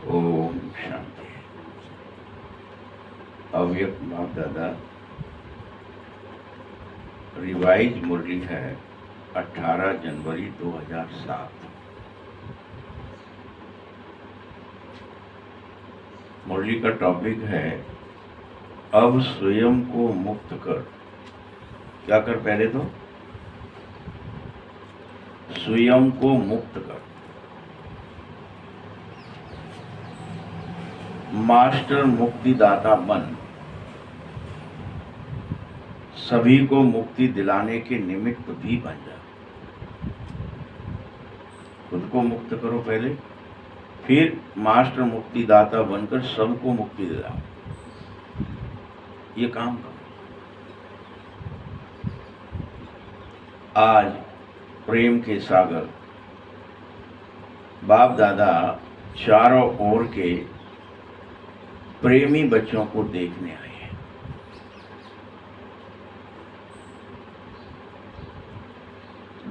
ओम शांति। अव्यक्त बाप दादा रिवाइज मुरली है 18 जनवरी 2007। मुरली का टॉपिक है अब स्वयं को मुक्त कर। क्या कर? पहले तो स्वयं को मुक्त कर। मास्टर मुक्तिदाता बन। सभी को मुक्ति दिलाने के निमित्त भी बन जा। खुद को मुक्त करो पहले, फिर मास्टर मुक्तिदाता बनकर सबको मुक्ति दिलाओ। ये काम करो। आज प्रेम के सागर बाप दादा चारों ओर के प्रेमी बच्चों को देखने आए हैं।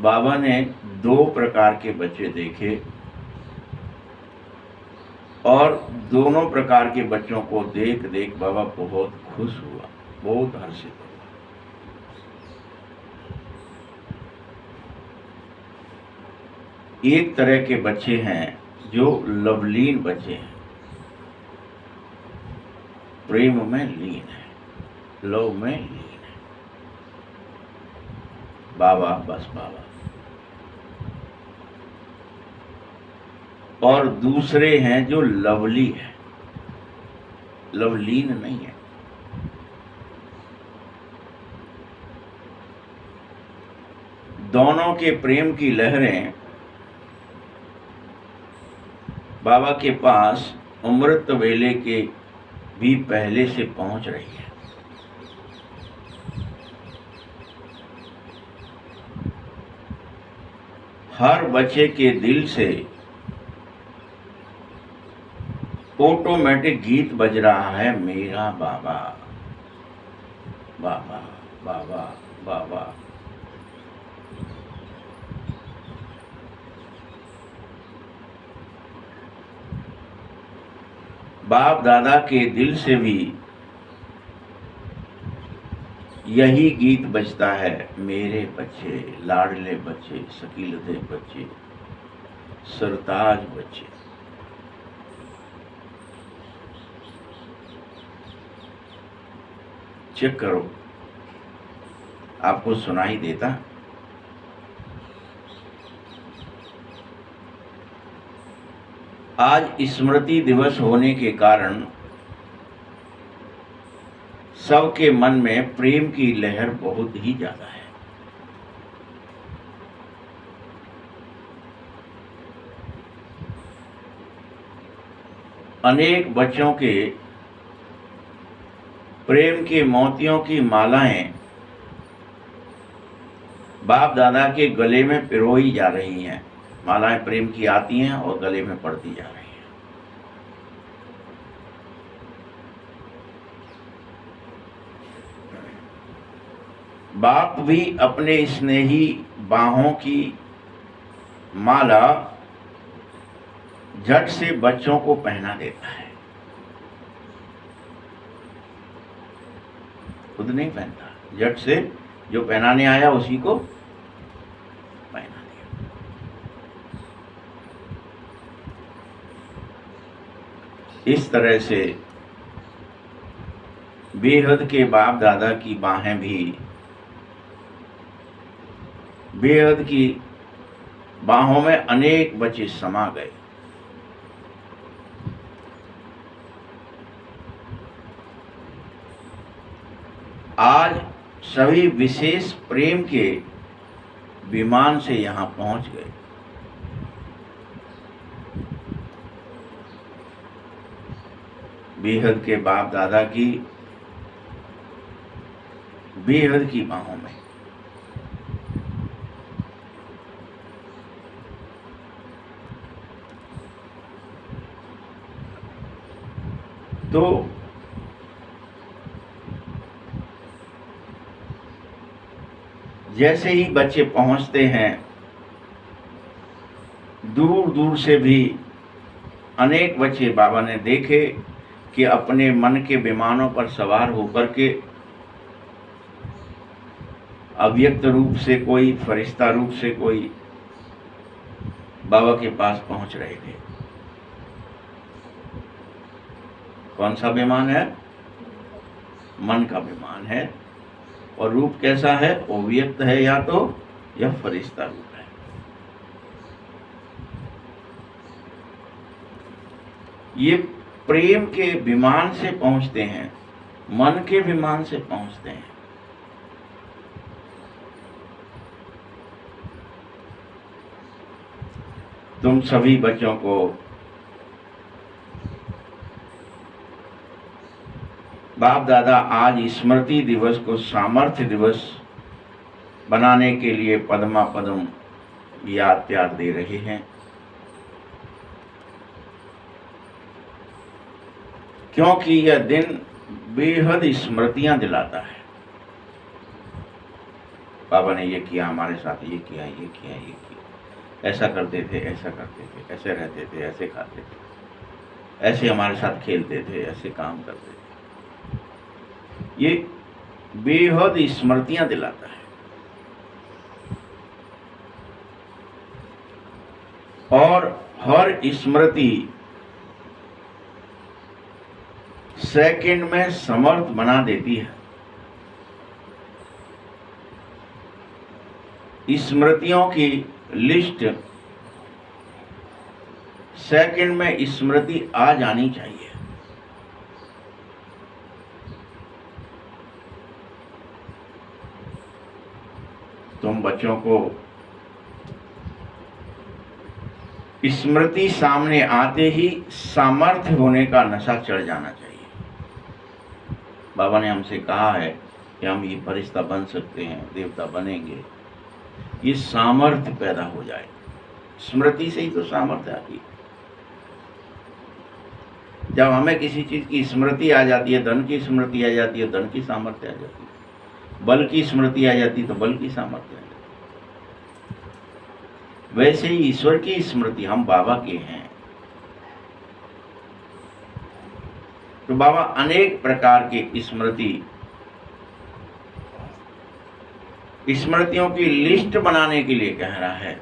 बाबा ने 2 प्रकार के बच्चे देखे और दोनों प्रकार के बच्चों को देख देख बाबा बहुत खुश हुआ, बहुत हर्षित हुआ। एक तरह के बच्चे हैं जो लवलीन बच्चे हैं, प्रेम में लीन है, लव में लीन है। बाबा, बस बाबा। और दूसरे हैं जो लवली है, लवलीन नहीं है। दोनों के प्रेम की लहरें बाबा के पास अमृत वेले के भी पहले से पहुंच रही है। हर बच्चे के दिल से ऑटोमेटिक गीत बज रहा है, मेरा बाबा बाबा बाबा बाबा। बाप दादा के दिल से भी यही गीत बजता है, मेरे बच्चे, लाडले बच्चे, शकीलते बच्चे, सरताज बच्चे। चेक करो, आपको सुनाई देता? आज स्मृति दिवस होने के कारण सबके मन में प्रेम की लहर बहुत ही ज्यादा है। अनेक बच्चों के प्रेम के मोतियों की मालाएं बाप दादा के गले में पिरोई जा रही हैं। मालाएं प्रेम की आती हैं और गले में पड़ती जा रही हैं। बाप भी अपने स्नेही बाहों की माला झट से बच्चों को पहना देता है। खुद नहीं पहनता, झट से जो पहनाने आया उसी को पहना दिया। इस तरह से बेहद के बाप दादा की बाहें भी बेहद की बाहों में अनेक बच्चे समा गए। आज सभी विशेष प्रेम के विमान से यहां पहुंच गए। बेहद के बाप दादा की बेहद की बाहों में। तो जैसे ही बच्चे पहुंचते हैं, दूर दूर से भी अनेक बच्चे बाबा ने देखे कि अपने मन के विमानों पर सवार होकर के अव्यक्त रूप से कोई, फरिश्ता रूप से कोई बाबा के पास पहुंच रहे थे। कौन सा विमान है? मन का विमान है। और रूप कैसा है? अव्यक्त है या तो यह फरिश्ता रूप है। ये प्रेम के विमान से पहुंचते हैं, मन के विमान से पहुंचते हैं। तुम सभी बच्चों को बाप दादा आज स्मृति दिवस को सामर्थ्य दिवस बनाने के लिए पद्मा पद्म याद प्यार दे रहे हैं, क्योंकि यह दिन बेहद स्मृतियां दिलाता है। बाबा ने ये किया हमारे साथ, ये किया, ये किया, ये किया, ऐसा करते थे, ऐसा करते थे, ऐसे रहते थे, ऐसे खाते थे, ऐसे हमारे साथ खेलते थे, ऐसे काम करते थे। ये बेहद स्मृतियां दिलाता है। और हर स्मृति सेकंड में समर्थ बना देती है। स्मृतियों की लिस्ट सेकंड में स्मृति आ जानी चाहिए। तुम बच्चों को स्मृति सामने आते ही सामर्थ्य होने का नशा चढ़ जाना चाहिए। बाबा ने हमसे कहा है कि हम ये फरिश्ता बन सकते हैं, देवता बनेंगे। ये सामर्थ्य पैदा हो जाए। स्मृति से ही तो सामर्थ्य आती है। जब हमें किसी चीज की स्मृति आ जाती है, धन की स्मृति आ जाती है, धन की सामर्थ्य आ जाती है। बल की स्मृति आ जाती है तो बल की सामर्थ्य आ जाती है। वैसे ही ईश्वर की स्मृति, हम बाबा के हैं तो बाबा अनेक प्रकार की स्मृतियों की लिस्ट बनाने के लिए कह रहा है।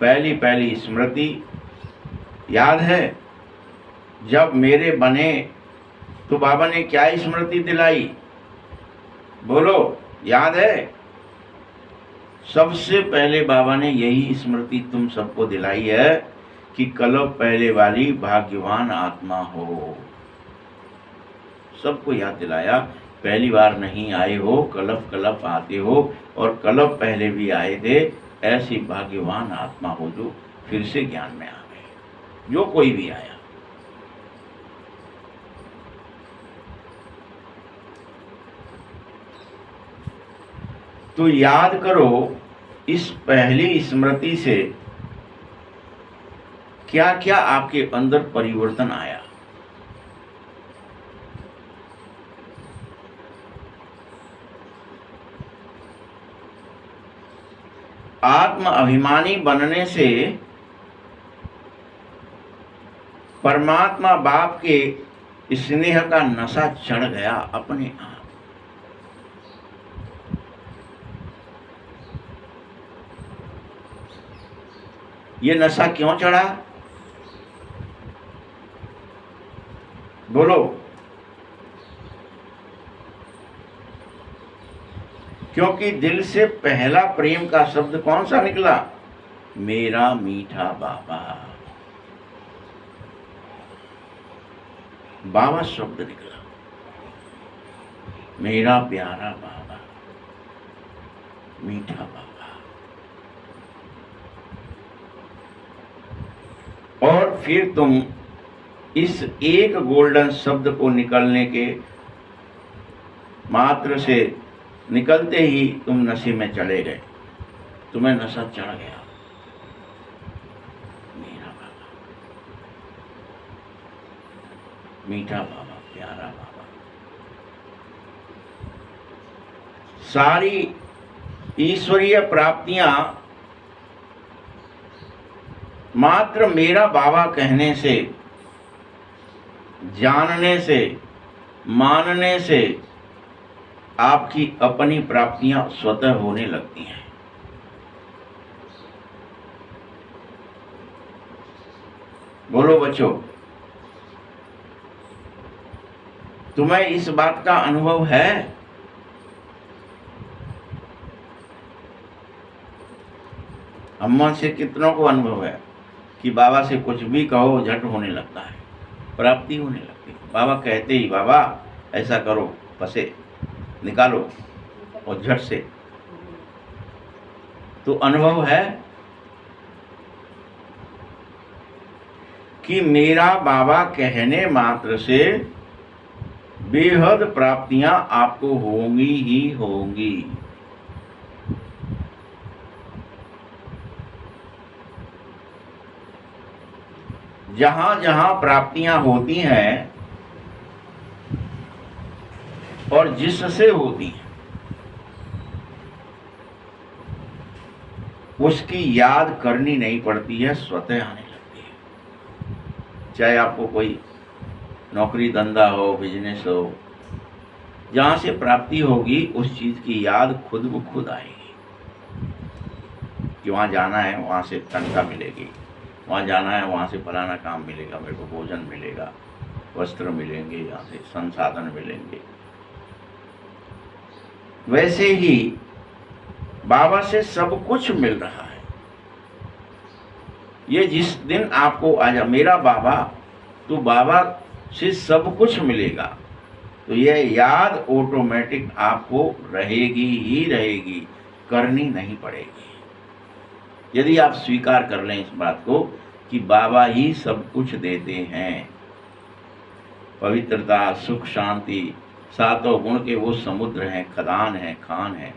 पहली स्मृति याद है, जब मेरे बने तो बाबा ने क्या स्मृति दिलाई? बोलो, याद है? सबसे पहले बाबा ने यही स्मृति तुम सबको दिलाई है कि कल्प पहले वाली भाग्यवान आत्मा हो। सबको याद दिलाया, पहली बार नहीं आए हो, कल्प कल्प आते हो, और कल्प पहले भी आए थे। ऐसी भाग्यवान आत्मा हो जो फिर से ज्ञान में आ गए, जो कोई भी आया। तो याद करो इस पहली स्मृति से क्या क्या आपके अंदर परिवर्तन आया। आत्म अभिमानी बनने से परमात्मा बाप के स्नेह का नशा चढ़ गया अपने आप। ये नशा क्यों चढ़ा? बोलो। क्योंकि दिल से पहला प्रेम का शब्द कौन सा निकला? मेरा मीठा बाबा। बाबा शब्द निकला, मेरा प्यारा बाबा, मीठा बाबा। और फिर तुम इस एक गोल्डन शब्द को निकलने के मात्र से निकलते ही तुम नशे में चले गए, तुम्हें नशा चढ़ गया। मेरा बाबा, मीठा बाबा, प्यारा बाबा। सारी ईश्वरीय प्राप्तियां मात्र मेरा बाबा कहने से, जानने से, मानने से आपकी अपनी प्राप्तियां स्वतः होने लगती हैं। बोलो बच्चों, तुम्हें इस बात का अनुभव है? अम्मा से कितनों को अनुभव है कि बाबा से कुछ भी कहो झट होने लगता है, प्राप्ति होने लगती है। बाबा कहते ही, बाबा ऐसा करो, पैसे निकालो, और झट से। तो अनुभव है कि मेरा बाबा कहने मात्र से बेहद प्राप्तियां आपको होंगी ही होंगी। जहां जहां प्राप्तियां होती हैं और जिससे होती हैं, उसकी याद करनी नहीं पड़ती है, स्वतः आने लगती है। चाहे आपको कोई नौकरी धंधा हो, बिजनेस हो, जहां से प्राप्ति होगी उस चीज की याद खुद ब खुद आएगी कि वहां जाना है, वहां से तनख्वाह मिलेगी, वहां जाना है, वहां से फलाना काम मिलेगा, मेरे को भोजन मिलेगा, वस्त्र मिलेंगे, यहाँ से संसाधन मिलेंगे। वैसे ही बाबा से सब कुछ मिल रहा है। ये जिस दिन आपको आजा मेरा बाबा, तो बाबा से सब कुछ मिलेगा, तो यह याद ऑटोमेटिक आपको रहेगी ही रहेगी, करनी नहीं पड़ेगी। यदि आप स्वीकार कर लें इस बात को कि बाबा ही सब कुछ देते हैं, पवित्रता, सुख, शांति, सातों गुण के वो समुद्र हैं, खदान हैं, खान हैं,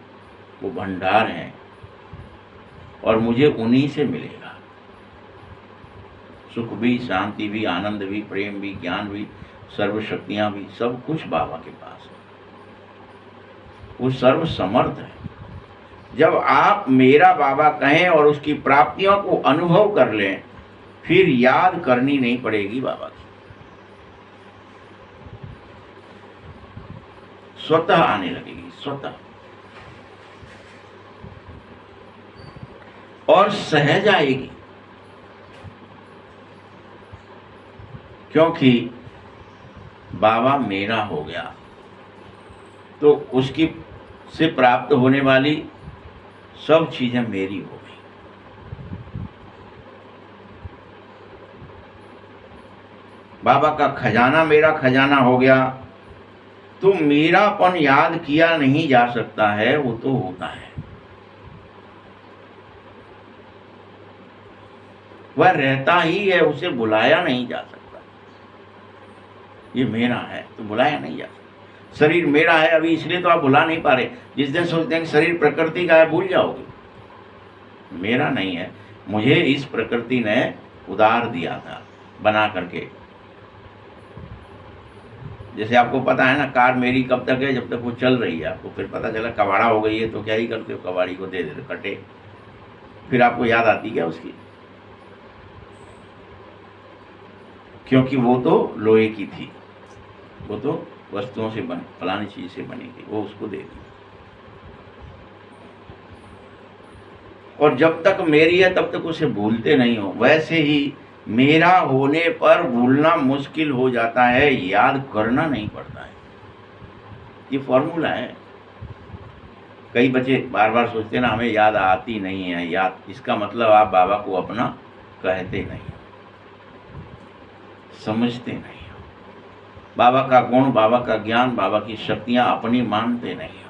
वो भंडार हैं, और मुझे उन्हीं से मिलेगा। सुख भी, शांति भी, आनंद भी, प्रेम भी, ज्ञान भी, सर्व शक्तियां भी, सब कुछ बाबा के पास है। वो सर्व समर्थ है। जब आप मेरा बाबा कहें और उसकी प्राप्तियों को अनुभव कर लें, फिर याद करनी नहीं पड़ेगी बाबा की, स्वतः आने लगेगी, स्वतः, और सहज आएगी। क्योंकि बाबा मेरा हो गया, तो उसकी से प्राप्त होने वाली सब चीजें मेरी हो गई। बाबा का खजाना मेरा खजाना हो गया, तो मेरापन याद किया नहीं जा सकता है, वो तो होता है। वह रहता ही है, उसे बुलाया नहीं जा सकता। ये मेरा है तो बुलाया नहीं जा सकता। शरीर मेरा है अभी, इसलिए तो आप बुला नहीं पा रहे। जिस दिन सोचते हैं कि शरीर प्रकृति का है, भूल जाओगे। मेरा नहीं है, मुझे इस प्रकृति ने उधार दिया था बना करके। जैसे आपको पता है ना, कार मेरी कब तक है, जब तक वो चल रही है। आपको फिर पता चला कबाड़ा हो गई है, तो क्या ही करते हो, कबाड़ी को दे देते, कटे। फिर आपको याद आती क्या उसकी? क्योंकि वो तो लोहे की थी, वो तो वस्तुओं से बनी, फलानी चीज से बनी थी, वो उसको दे दी। और जब तक मेरी है तब तक उसे भूलते नहीं हो। वैसे ही मेरा होने पर भूलना मुश्किल हो जाता है, याद करना नहीं पड़ता है। ये फॉर्मूला है। कई बच्चे बार बार सोचते ना, हमें याद आती नहीं है। याद, इसका मतलब आप बाबा को अपना कहते नहीं, समझते नहीं हो। बाबा का गुण, बाबा का ज्ञान, बाबा की शक्तियां अपनी मानते नहीं हो।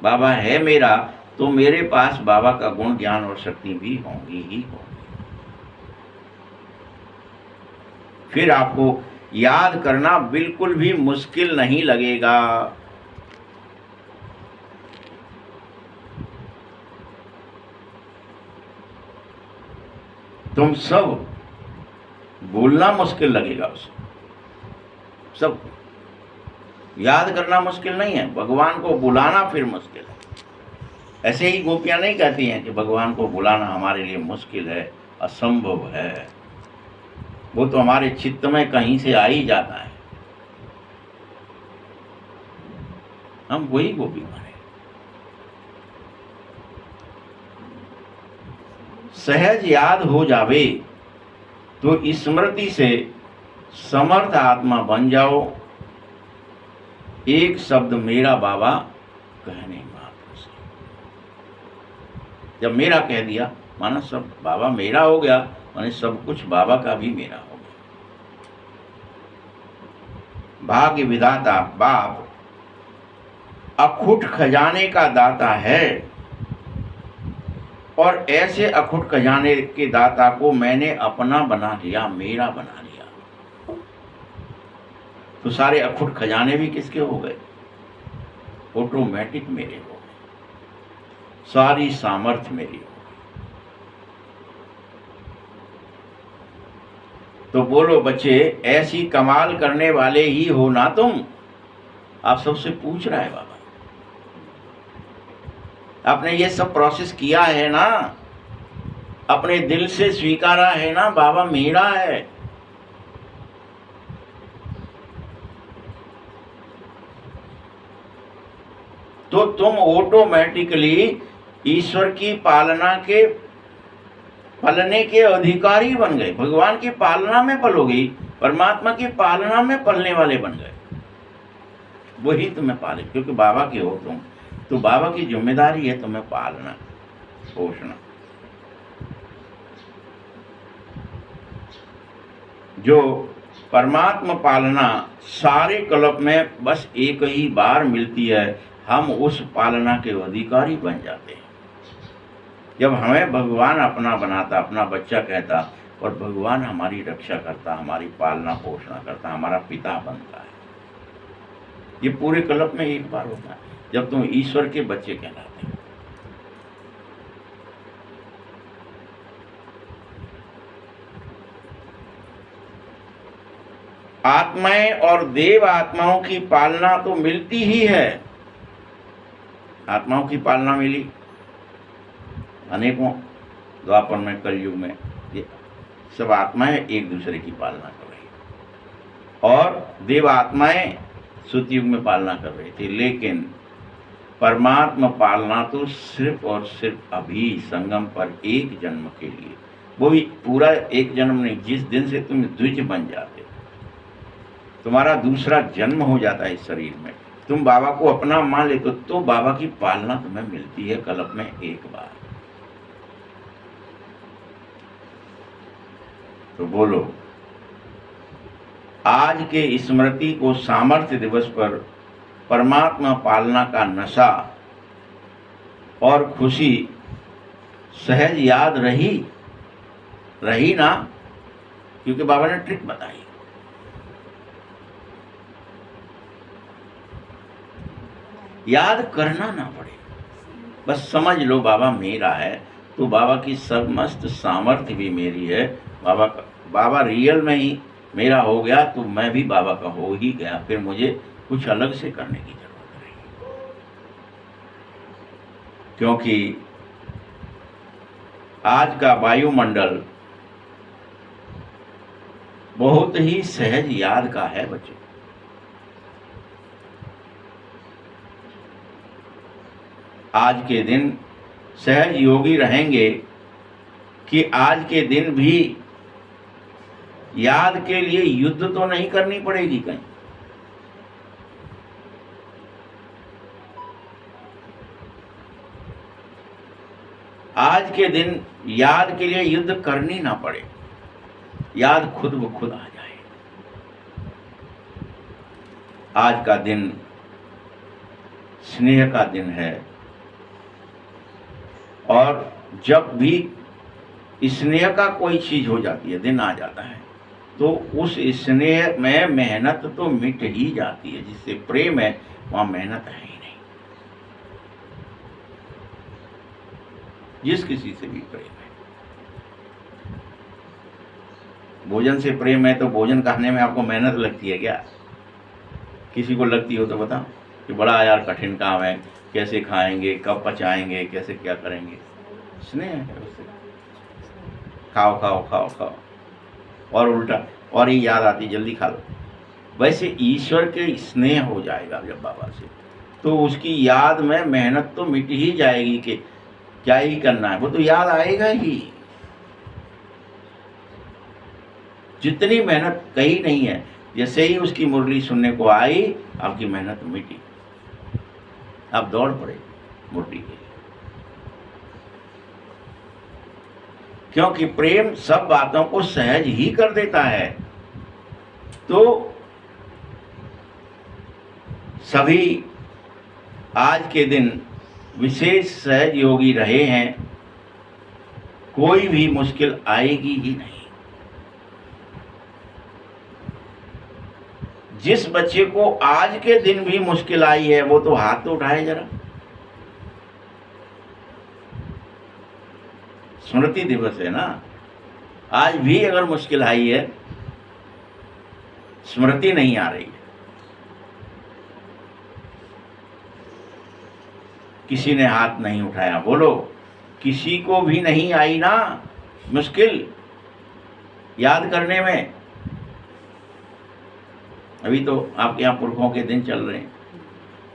बाबा है मेरा, तो मेरे पास बाबा का गुण, ज्ञान और शक्ति भी होंगी ही होंगी। फिर आपको याद करना बिल्कुल भी मुश्किल नहीं लगेगा। तुम सब बोलना मुश्किल लगेगा उसे, सब याद करना मुश्किल नहीं है, भगवान को बुलाना फिर मुश्किल है। ऐसे ही गोपियां नहीं कहती हैं कि भगवान को बुलाना हमारे लिए मुश्किल है, असंभव है। वो तो हमारे चित्त में कहीं से आ ही जाता है, हम वही गोपी बने। सहज याद हो जावे तो स्मृति से समर्थ आत्मा बन जाओ, एक शब्द मेरा बाबा कहने मात्र से। जब मेरा कह दिया माना सब बाबा मेरा हो गया, माने सब कुछ बाबा का भी मेरा हो गया। भाग्य विधाता बाप अखुट खजाने का दाता है, और ऐसे अखुट खजाने के दाता को मैंने अपना बना लिया, मेरा बना लिया। तो सारे अखुट खजाने भी किसके हो गए? ऑटोमेटिक मेरे हो गए, सारी सामर्थ्य मेरी हो गई। तो बोलो बच्चे, ऐसी कमाल करने वाले ही हो ना तुम? आप सबसे पूछ रहा है बाबा। आपने ये सब प्रोसेस किया है ना, अपने दिल से स्वीकारा है ना बाबा मेरा है। तो तुम ऑटोमेटिकली ईश्वर की पालना के पलने के अधिकारी बन गए। भगवान की पालना में पलोगे, परमात्मा की पालना में पलने वाले बन गए। वही तुम्हें पाले, क्योंकि बाबा के हो तुम, तो बाबा की जिम्मेदारी है तुम्हें पालना पोषना। जो परमात्मा पालना सारे कल्प में बस एक ही बार मिलती है, हम उस पालना के अधिकारी बन जाते हैं। जब हमें भगवान अपना बनाता, अपना बच्चा कहता, और भगवान हमारी रक्षा करता, हमारी पालना पोषणा करता, हमारा पिता बनता है। ये पूरे कल्प में एक बार होता है जब तुम ईश्वर के बच्चे कहलाते हो। आत्माएं और देव आत्माओं की पालना तो मिलती ही है। आत्माओं की पालना मिली अनेकों, द्वापर में, कलयुग में, ये सब आत्माएं एक दूसरे की पालना कर रही, और देव आत्माएं सतयुग में पालना कर रही थी। लेकिन परमात्मा पालना तो सिर्फ और सिर्फ अभी संगम पर एक जन्म के लिए, वो भी पूरा एक जन्म नहीं। जिस दिन से तुम द्विज बन जाते, तुम्हारा दूसरा जन्म हो जाता है इस शरीर में, तुम बाबा को अपना मान लेते तो बाबा की पालना तुम्हें मिलती है कल्प में एक बार। तो बोलो, आज के स्मृति को सामर्थ्य दिवस पर परमात्मा पालना का नशा और खुशी सहज याद रही ना? क्योंकि बाबा ने ट्रिक बताई। याद करना ना पड़े, बस समझ लो बाबा मेरा है, तो बाबा की समस्त सामर्थ्य भी मेरी है। बाबा रियल में ही मेरा हो गया तो मैं भी बाबा का हो ही गया, फिर मुझे कुछ अलग से करने की जरूरत नहीं। क्योंकि आज का वायुमंडल बहुत ही सहज याद का है बच्चों। आज के दिन सहज योगी रहेंगे कि आज के दिन भी याद के लिए युद्ध तो नहीं करनी पड़ेगी कहीं। आज के दिन याद के लिए युद्ध करनी ना पड़े, याद खुद ब खुद आ जाए। आज का दिन स्नेह का दिन है, और जब भी स्नेह का कोई चीज हो जाती है, दिन आ जाता है, तो उस स्नेह में मेहनत तो मिट ही जाती है। जिससे प्रेम है वहां मेहनत है ही नहीं। जिस किसी से भी प्रेम है, भोजन से प्रेम है तो भोजन खाने में आपको मेहनत लगती है क्या? किसी को लगती हो तो बताओ कि बड़ा यार कठिन काम है, कैसे खाएंगे, कब पचाएंगे, कैसे क्या करेंगे, स्नेह है उससे। खाओ खाओ खाओ खाओ, और उल्टा और ही याद आती जल्दी खा लो। वैसे ईश्वर के स्नेह हो जाएगा जब बाबा से, तो उसकी याद में मेहनत तो मिट ही जाएगी कि क्या ही करना है, वो तो याद आएगा ही। जितनी मेहनत कही नहीं है, जैसे ही उसकी मुरली सुनने को आई, आपकी मेहनत मिटी, आप दौड़ पड़े मुरली के लिए। क्योंकि प्रेम सब बातों को सहज ही कर देता है। तो सभी आज के दिन विशेष सहज योगी रहे हैं, कोई भी मुश्किल आएगी ही नहीं। जिस बच्चे को आज के दिन भी मुश्किल आई है, वो तो हाथ तो उठाए जरा। स्मृति दिवस है ना, आज भी अगर मुश्किल आई है, स्मृति नहीं आ रही है, किसी ने हाथ नहीं उठाया, बोलो किसी को भी नहीं आई ना मुश्किल याद करने में। अभी तो आपके यहाँ पुरखों के दिन चल रहे हैं,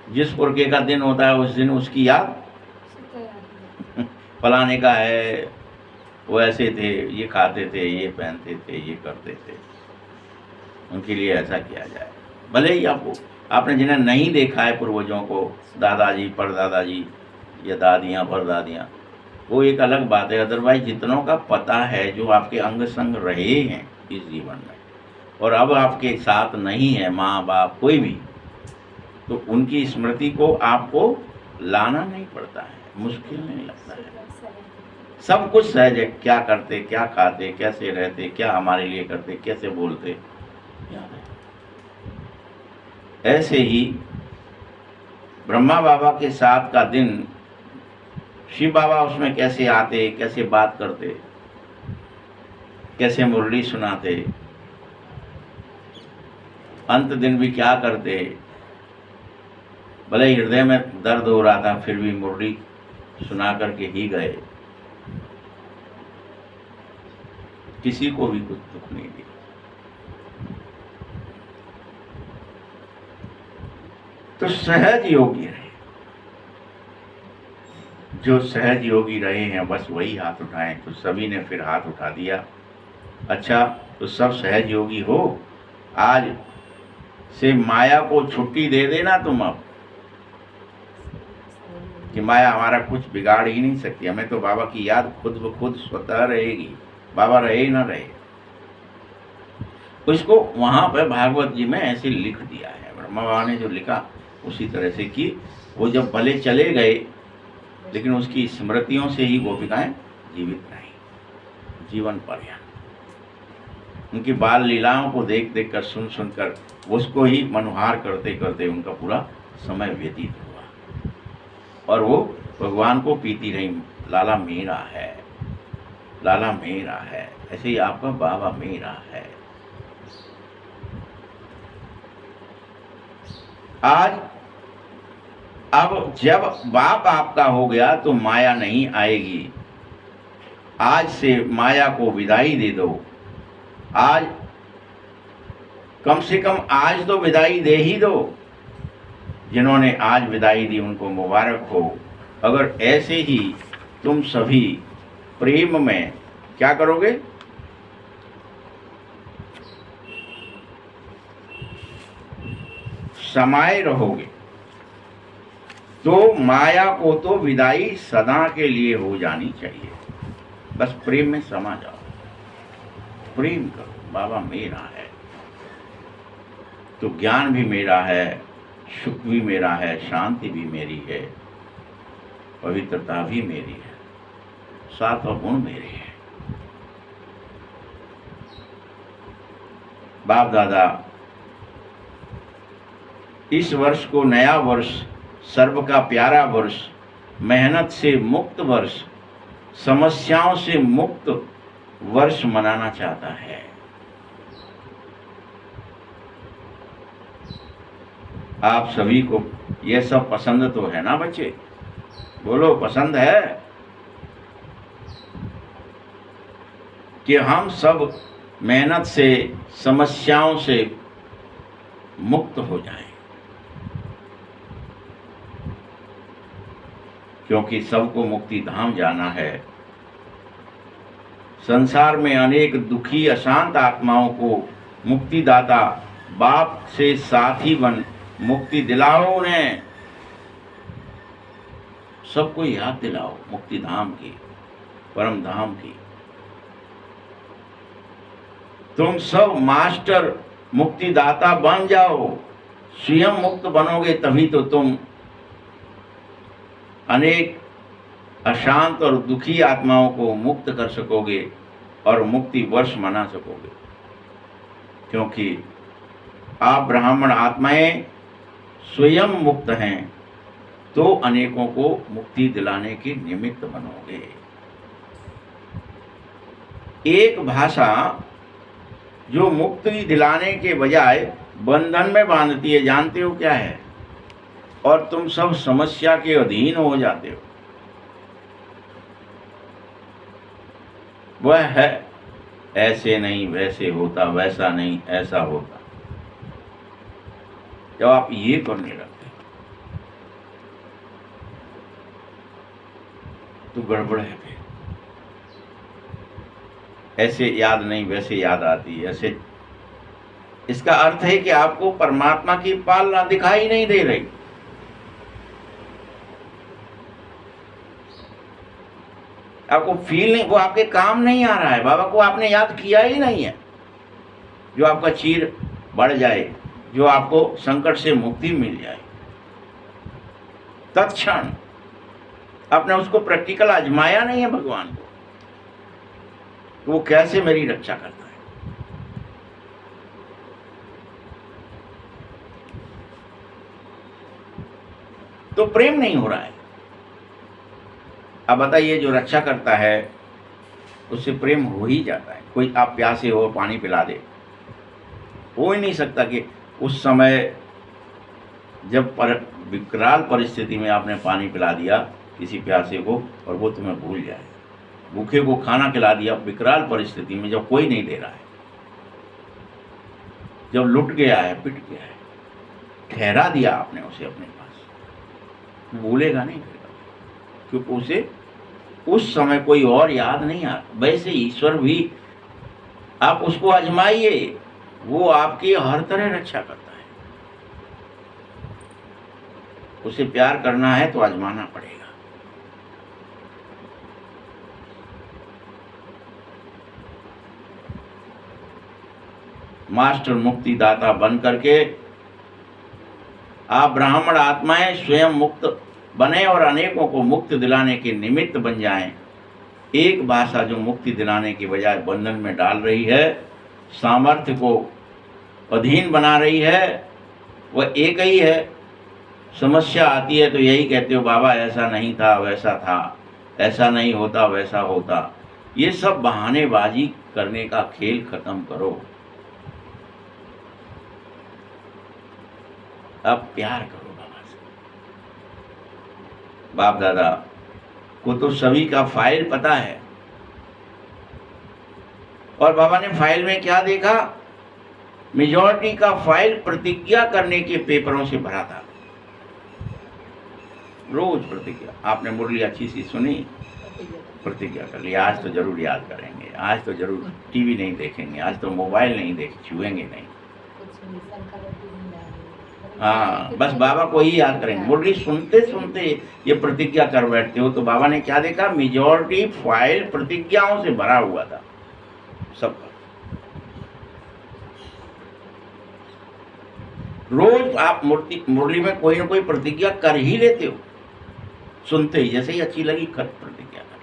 जिस पुरखे का दिन होता है उस दिन उसकी याद फलाने का है, वो ऐसे थे, ये खाते थे, ये पहनते थे, ये करते थे, उनके लिए ऐसा किया जाए। भले ही आपने जिन्हें नहीं देखा है पूर्वजों को, दादाजी परदादाजी या दादियाँ परदादियाँ, वो एक अलग बात है। अदरवाइज जितनों का पता है, जो आपके अंग संग रहे हैं इस जीवन में, और अब आपके साथ नहीं है, माँ बाप कोई भी, तो उनकी स्मृति को आपको लाना नहीं पड़ता है, मुश्किल नहीं लगता है। सब कुछ सहज है, क्या करते, क्या खाते, कैसे रहते, क्या हमारे लिए करते, कैसे बोलते, याद है। ऐसे ही ब्रह्मा बाबा के साथ का दिन, शिव बाबा उसमें कैसे आते, कैसे बात करते, कैसे मुरली सुनाते, अंत दिन भी क्या करते। भले हृदय में दर्द हो रहा था, फिर भी मुरली सुना करके ही गए, किसी को भी कुछ दुख नहीं दिया। तो सहज योगी रहे, जो सहज योगी रहे हैं बस वही हाथ उठाएं। तो सभी ने फिर हाथ उठा दिया। अच्छा, तो सब सहज योगी हो। आज से माया को छुट्टी दे देना तुम अब, कि माया हमारा कुछ बिगाड़ ही नहीं सकती, हमें तो बाबा की याद खुद ब खुद स्वतः रहेगी, बाबा रहे ही ना रहे। उसको वहां पर भागवत जी में ऐसे लिख दिया है, ब्रह्मा बाबा ने जो लिखा उसी तरह से, कि वो जब भले चले गए लेकिन उसकी स्मृतियों से ही गोपिकाएं जीवित रही जीवन पर्यंत। उनकी बाल लीलाओं को देख देख कर, सुन सुन कर, उसको ही मनोहार करते करते उनका पूरा समय व्यतीत हुआ, और वो भगवान को पीती रही, लाला मेरा है, लाला मेरा है। ऐसे ही आपका बाबा मेरा है। आज अब जब बाप आपका हो गया तो माया नहीं आएगी। आज से माया को विदाई दे दो। आज कम से कम आज तो विदाई दे ही दो। जिन्होंने आज विदाई दी उनको मुबारक हो। अगर ऐसे ही तुम सभी प्रेम में क्या करोगे, समाये रहोगे, तो माया को तो विदाई सदा के लिए हो जानी चाहिए। बस प्रेम में समा जाओ, प्रेम करो, बाबा मेरा है तो ज्ञान भी मेरा है, सुख भी मेरा है, शांति भी मेरी है, पवित्रता भी मेरी है, सातों गुण मेरे हैं। बाप दादा इस वर्ष को नया वर्ष, सर्व का प्यारा वर्ष, मेहनत से मुक्त वर्ष, समस्याओं से मुक्त वर्ष मनाना चाहता है। आप सभी को ये सब पसंद तो है ना बच्चे? बोलो, पसंद है कि हम सब मेहनत से, समस्याओं से मुक्त हो जाएं, क्योंकि सबको मुक्ति धाम जाना है। संसार में अनेक दुखी अशांत आत्माओं को मुक्तिदाता बाप से साथी बन मुक्ति दिलाओ उन्हें। सबको याद दिलाओ मुक्ति धाम की, परम धाम की। तुम सब मास्टर मुक्तिदाता बन जाओ, स्वयं मुक्त बनोगे तभी तो तुम अनेक अशांत और दुखी आत्माओं को मुक्त कर सकोगे और मुक्ति वर्ष मना सकोगे। क्योंकि आप ब्राह्मण आत्माएं स्वयं मुक्त हैं तो अनेकों को मुक्ति दिलाने के निमित्त बनोगे। एक भाषा जो मुक्ति दिलाने के बजाय बंधन में बांधती है, जानते हो क्या है? और तुम सब समस्या के अधीन हो जाते हो। वह है ऐसे नहीं वैसे होता, वैसा नहीं ऐसा होता। जब आप ये करने लगते तो गड़बड़ है। फिर ऐसे याद नहीं वैसे याद आती है, ऐसे। इसका अर्थ है कि आपको परमात्मा की पालना दिखाई नहीं दे रही। आपको फील नहीं, वो आपके काम नहीं आ रहा है। बाबा को आपने याद किया ही नहीं है। जो आपका चीर बढ़ जाए, जो आपको संकट से मुक्ति मिल जाए, तत्क्षण आपने उसको प्रैक्टिकल आजमाया नहीं है भगवान को, तो वो कैसे मेरी रक्षा करता है। तो प्रेम नहीं हो रहा है। अब बताइए, जो रक्षा करता है उससे प्रेम हो ही जाता है। कोई आप प्यासे हो, पानी पिला दे, हो ही नहीं सकता कि उस समय जब विकराल परिस्थिति में आपने पानी पिला दिया किसी प्यासे को और वो तुम्हें भूल जाए। भूखे को खाना खिला दिया विकराल परिस्थिति में, जब कोई नहीं दे रहा है, जब लुट गया है, पिट गया है, ठहरा दिया आपने उसे अपने पास, भूलेगा नहीं फिर, क्योंकि उसे उस समय कोई और याद नहीं आता। वैसे ईश्वर भी आप उसको आजमाइए, वो आपकी हर तरह रक्षा करता है। उसे प्यार करना है तो आजमाना पड़ेगा। मास्टर मुक्तिदाता बन करके आप ब्राह्मण आत्माएं स्वयं मुक्त बने और अनेकों को मुक्त दिलाने के निमित्त बन जाएं। एक भाषा जो मुक्ति दिलाने के बजाय बंधन में डाल रही है, सामर्थ्य को अधीन बना रही है, वह एक ही है। समस्या आती है तो यही कहते हो, बाबा ऐसा नहीं था वैसा था, ऐसा नहीं होता वैसा होता। ये सब बहानेबाजी करने का खेल खत्म करो। अब प्यार करो बाबा से। बाप दादा को तो सभी का फाइल पता है, और बाबा ने फाइल में क्या देखा? मेजॉरिटी का फाइल प्रतिज्ञा करने के पेपरों से भरा था। रोज प्रतिज्ञा। आपने मुरली अच्छी सी सुनी, प्रतिज्ञा कर लिया, आज तो जरूर याद करेंगे, आज तो जरूर टीवी नहीं देखेंगे, आज तो मोबाइल नहीं छुएंगे नहीं। हाँ, बस बाबा को ही याद करेंगे। मुरली सुनते सुनते ये प्रतिज्ञा कर बैठते हो। तो बाबा ने क्या देखा? मेजॉरिटी फाइल प्रतिज्ञाओं से भरा हुआ था सबका। रोज आप मुरली में कोई ना कोई प्रतिज्ञा कर ही लेते हो, सुनते ही, जैसे ही अच्छी लगी खत प्रतिज्ञा कर।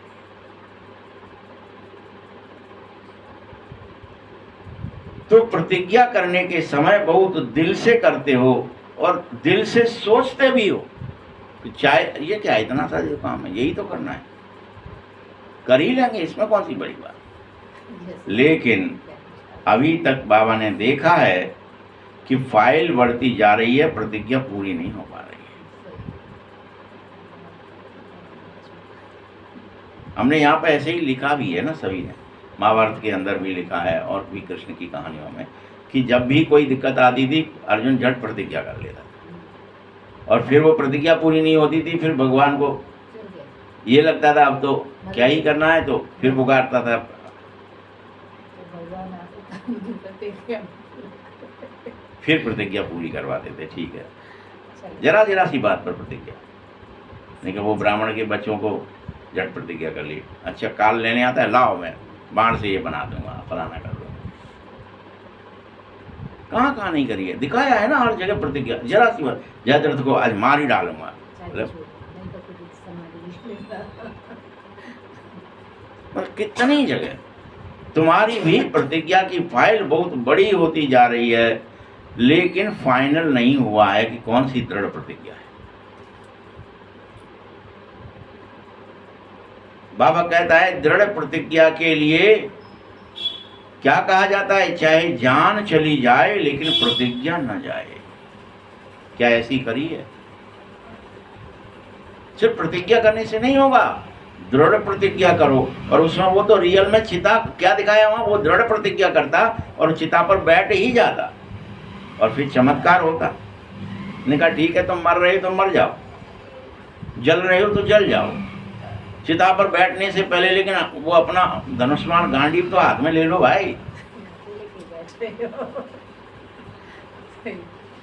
तो प्रतिज्ञा करने के समय बहुत दिल से करते हो और दिल से सोचते भी हो कि चाहे ये क्या इतना सा जो काम है, यही तो करना है, कर ही लेंगे, इसमें कौन सी बड़ी बात। लेकिन अभी तक बाबा ने देखा है कि फाइल बढ़ती जा रही है, प्रतिज्ञा पूरी नहीं हो पा रही है। हमने यहाँ पे ऐसे ही लिखा भी है ना, सभी ने महाभारत के अंदर भी लिखा है और भी कृष्ण की कहानियों में, कि जब भी कोई दिक्कत आती थी अर्जुन झट प्रतिज्ञा कर लेता था, और फिर वो प्रतिज्ञा पूरी नहीं होती थी, फिर भगवान को ये लगता था अब तो क्या ही करना है, तो फिर पुकारता था, फिर प्रतिज्ञा पूरी करवाते थे। ठीक है, जरा जरा सी बात पर प्रतिज्ञा, लेकिन वो ब्राह्मण के बच्चों को झट प्रतिज्ञा कर ली, अच्छा काल लेने आता है, लाओ मैं बाण से ये बना दूंगा, फलाना कर दूंगा। कहाँ कहाँ नहीं करी है, दिखाया है ना हर जगह प्रतिज्ञा, जरा सी बात, जयद्रथ को आज मार ही डालूंगा, कितनी जगह। तुम्हारी भी प्रतिज्ञा की फाइल बहुत बड़ी होती जा रही है, लेकिन फाइनल नहीं हुआ है कि कौन सी दृढ़ प्रतिज्ञा है। बाबा कहता है दृढ़ प्रतिज्ञा के लिए क्या कहा जाता है, चाहे जान चली जाए लेकिन प्रतिज्ञा न जाए। क्या ऐसी करी है? सिर्फ प्रतिज्ञा करने से नहीं होगा, दृढ़ प्रतिज्ञा करो। और उसमें वो तो रियल में चिता क्या दिखाया वहां, वो दृढ़ प्रतिज्ञा करता और चिता पर बैठ ही जाता और फिर चमत्कार होता। ने कहा ठीक है, तुम मर रहे हो तो मर जाओ, जल रहे हो तो जल जाओ, चिता पर बैठने से पहले लेकिन वो अपना धनुष्मान गांडीव तो हाथ में ले लो भाई।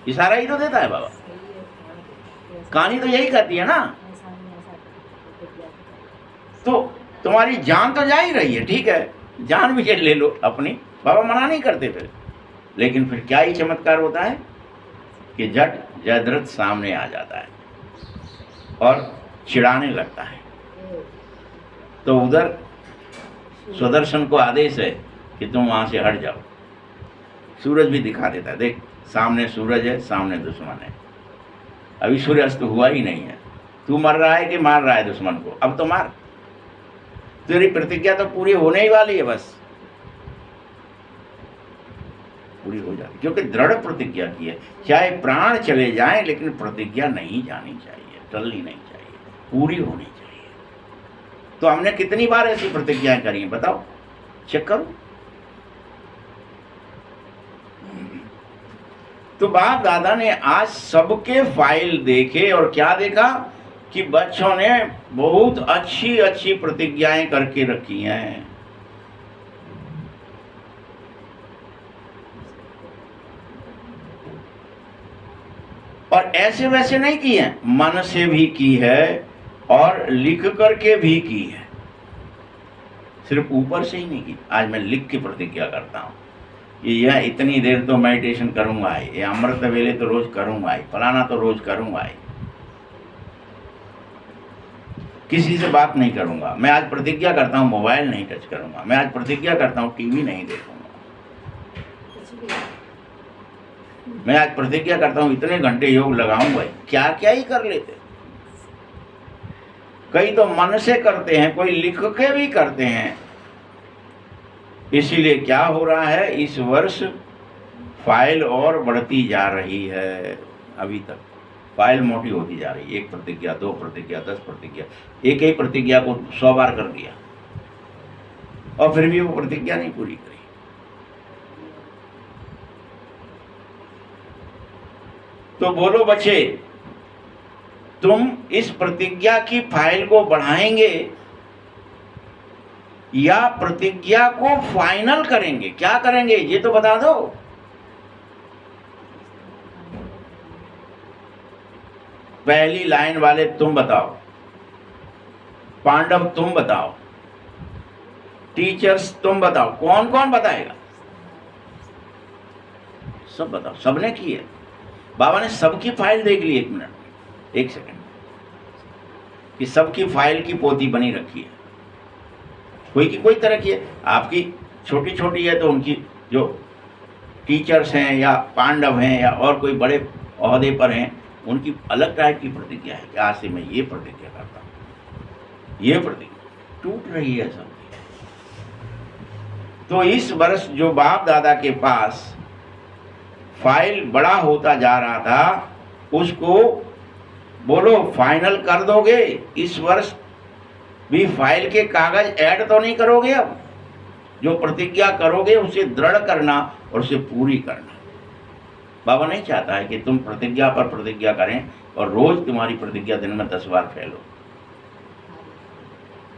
इशारा ही तो देता है बाबा, कहानी तो यही कहती है ना। तो तुम्हारी जान तो जा ही रही है, ठीक है, जान भी ले लो अपनी, बाबा मना नहीं करते फिर। लेकिन फिर क्या ही चमत्कार होता है कि झट जयद्रथ सामने आ जाता है और चिढ़ाने लगता है। तो उधर सुदर्शन को आदेश है कि तुम वहां से हट जाओ। सूरज भी दिखा देता है, देख सामने सूरज है, सामने दुश्मन है, अभी सूर्यास्त हुआ ही नहीं है, तू मर रहा है कि मार रहा है दुश्मन को, अब तो मार, तेरी प्रतिज्ञा तो पूरी होने ही वाली है, बस पूरी हो जाती, क्योंकि दृढ़ प्रतिज्ञा की है। चाहे प्राण चले जाएं लेकिन प्रतिज्ञा नहीं जानी चाहिए, टलनी नहीं चाहिए, पूरी होनी चाहिए। तो हमने कितनी बार ऐसी प्रतिज्ञाएं करी हैं बताओ, चेक करो। तो बाप दादा ने आज सबके फाइल देखे और क्या देखा कि बच्चों ने बहुत अच्छी अच्छी प्रतिज्ञाएं करके रखी हैं। और ऐसे वैसे नहीं की है, मन से भी की है और लिख करके भी की है, सिर्फ ऊपर से ही नहीं की। आज मैं लिख के प्रतिज्ञा करता हूं कि यह इतनी देर तो मेडिटेशन करूंगा, ये अमृत वेले तो रोज करूंगा, फलाना तो रोज करूंगा, किसी से बात नहीं करूंगा। मैं आज प्रतिज्ञा करता हूं मोबाइल नहीं टच करूंगा, मैं आज प्रतिज्ञा करता हूं टीवी नहीं देखूंगा, मैं आज प्रतिज्ञा करता हूं इतने घंटे योग लगाऊंगा। क्या क्या ही कर लेते, कई तो मन से करते हैं, कोई लिख के भी करते हैं। इसीलिए क्या हो रहा है, इस वर्ष फाइल और बढ़ती जा रही है। अभी तक फाइल मोटी होती जा रही है, 1 प्रतिज्ञा, 2 प्रतिज्ञा, 10 प्रतिज्ञा, एक ही प्रतिज्ञा को 100 बार कर दिया और फिर भी वो प्रतिज्ञा नहीं पूरी करी। तो बोलो बच्चे, तुम इस प्रतिज्ञा की फाइल को बढ़ाएंगे या प्रतिज्ञा को फाइनल करेंगे? क्या करेंगे ये तो बता दो। पहली लाइन वाले तुम बताओ, पांडव तुम बताओ, टीचर्स तुम बताओ, कौन कौन बताएगा? सब बताओ। सबने की है, बाबा ने सबकी फाइल देख ली, 1 मिनट 1 सेकंड, कि सबकी फाइल की पोथी बनी रखी है। कोई की कोई तरह की है, आपकी छोटी छोटी है तो उनकी जो टीचर्स हैं या पांडव हैं या और कोई बड़े ओहदे पर हैं, उनकी अलग टाइप की प्रतिज्ञा है कि आज से मैं ये प्रतिज्ञा करता हूँ, ये प्रतिज्ञा टूट रही है सबकी। तो इस वर्ष जो बाप दादा के पास फाइल बड़ा होता जा रहा था, उसको बोलो फाइनल कर दोगे इस वर्ष भी फाइल के कागज ऐड तो नहीं करोगे। अब जो प्रतिज्ञा करोगे उसे दृढ़ करना और उसे पूरी करना। बाबा नहीं चाहता है कि तुम प्रतिज्ञा पर प्रतिज्ञा करें और रोज तुम्हारी प्रतिज्ञा दिन में 10 बार फैलो।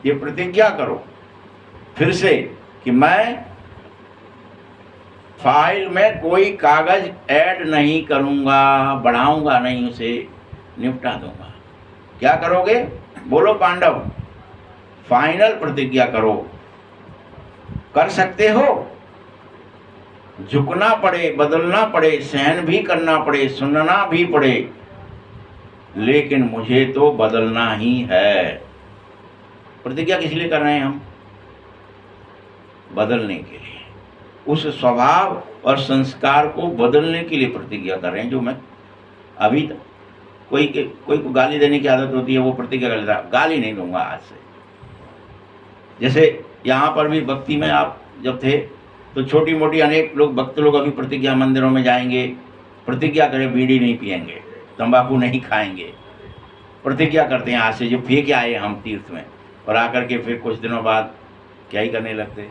ये प्रतिज्ञा करो फिर से कि मैं फाइल में कोई कागज ऐड नहीं करूंगा, बढ़ाऊंगा नहीं, उसे निपटा दूंगा। क्या करोगे? बोलो पांडव, फाइनल प्रतिज्ञा करो। कर सकते हो? झुकना पड़े, बदलना पड़े, सहन भी करना पड़े, सुनना भी पड़े, लेकिन मुझे तो बदलना ही है। प्रतिज्ञा किस लिए कर रहे हैं हम? बदलने के लिए। उस स्वभाव और संस्कार को बदलने के लिए प्रतिज्ञा कर रहे हैं। जो मैं अभी तक कोई को गाली देने की आदत होती है, वो प्रतिज्ञा कर लेता, गाली नहीं दूंगा आज से। जैसे यहाँ पर भी भक्ति में आप जब थे तो छोटी मोटी अनेक लोग, भक्त लोग अभी प्रतिज्ञा मंदिरों में जाएंगे, प्रतिज्ञा करें बीड़ी नहीं पिएंगे, तंबाकू नहीं खाएंगे, प्रतिज्ञा करते हैं आज से जो फेंक आए हम तीर्थ में, और आकर के फिर कुछ दिनों बाद क्या ही करने लगते।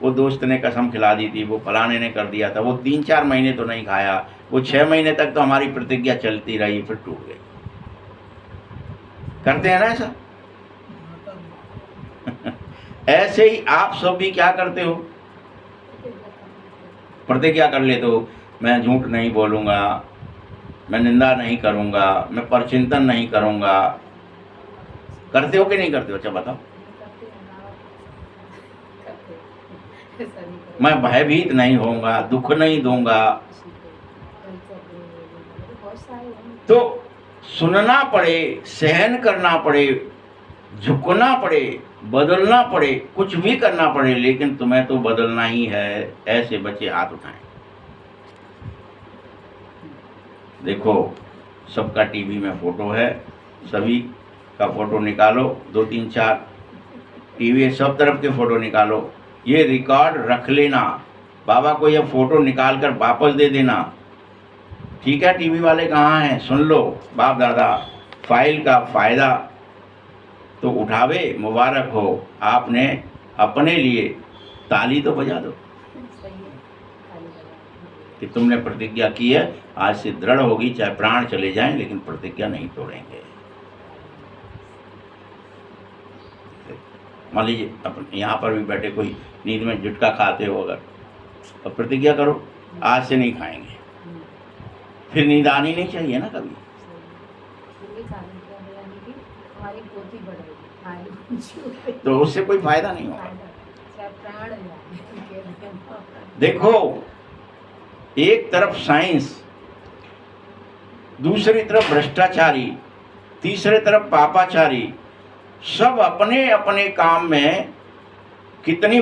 वो दोस्त ने कसम खिला दी थी, वो फलाने ने कर दिया था, वो 3-4 महीने तो नहीं खाया, वो 6 महीने तक तो हमारी प्रतिज्ञा चलती रही, फिर टूट गई। करते हैं ना ऐसा? ऐसे ही आप सब भी क्या करते हो? प्रतिज्ञा कर लेते हो, मैं झूठ नहीं बोलूंगा, मैं निंदा नहीं करूंगा, मैं परचिंतन नहीं करूंगा। करते हो कि नहीं करते हो? अच्छा बताओ। मैं भयभीत नहीं होऊंगा, दुख नहीं दूंगा। तो सुनना पड़े, सहन करना पड़े, झुकना पड़े, बदलना पड़े, कुछ भी करना पड़े, लेकिन तुम्हें तो बदलना ही है। ऐसे बच्चे हाथ उठाएं। देखो सबका टीवी में फोटो है, सभी का फोटो निकालो, 2-3-4 टीवी सब तरफ के फोटो निकालो, ये रिकॉर्ड रख लेना। बाबा को ये फोटो निकाल कर वापस दे देना। ठीक है, टीवी वाले कहाँ हैं? सुन लो, बाप दादा फाइल का फायदा तो उठावे। मुबारक हो, आपने अपने लिए ताली तो बजा दो कि तुमने प्रतिज्ञा की है, आज से दृढ़ होगी, चाहे प्राण चले जाएं लेकिन प्रतिज्ञा नहीं तोड़ेंगे। मान लीजिए अपने यहाँ पर भी बैठे कोई नींद में झुटका खाते हो अगर, तो प्रतिज्ञा करो आज से नहीं खाएंगे, फिर नींद आनी नहीं चाहिए ना कभी। तो उससे कोई फायदा नहीं होगा। देखो एक तरफ साइंस, दूसरी तरफ भ्रष्टाचारी, तीसरे तरफ पापाचारी, सब अपने अपने काम में कितनी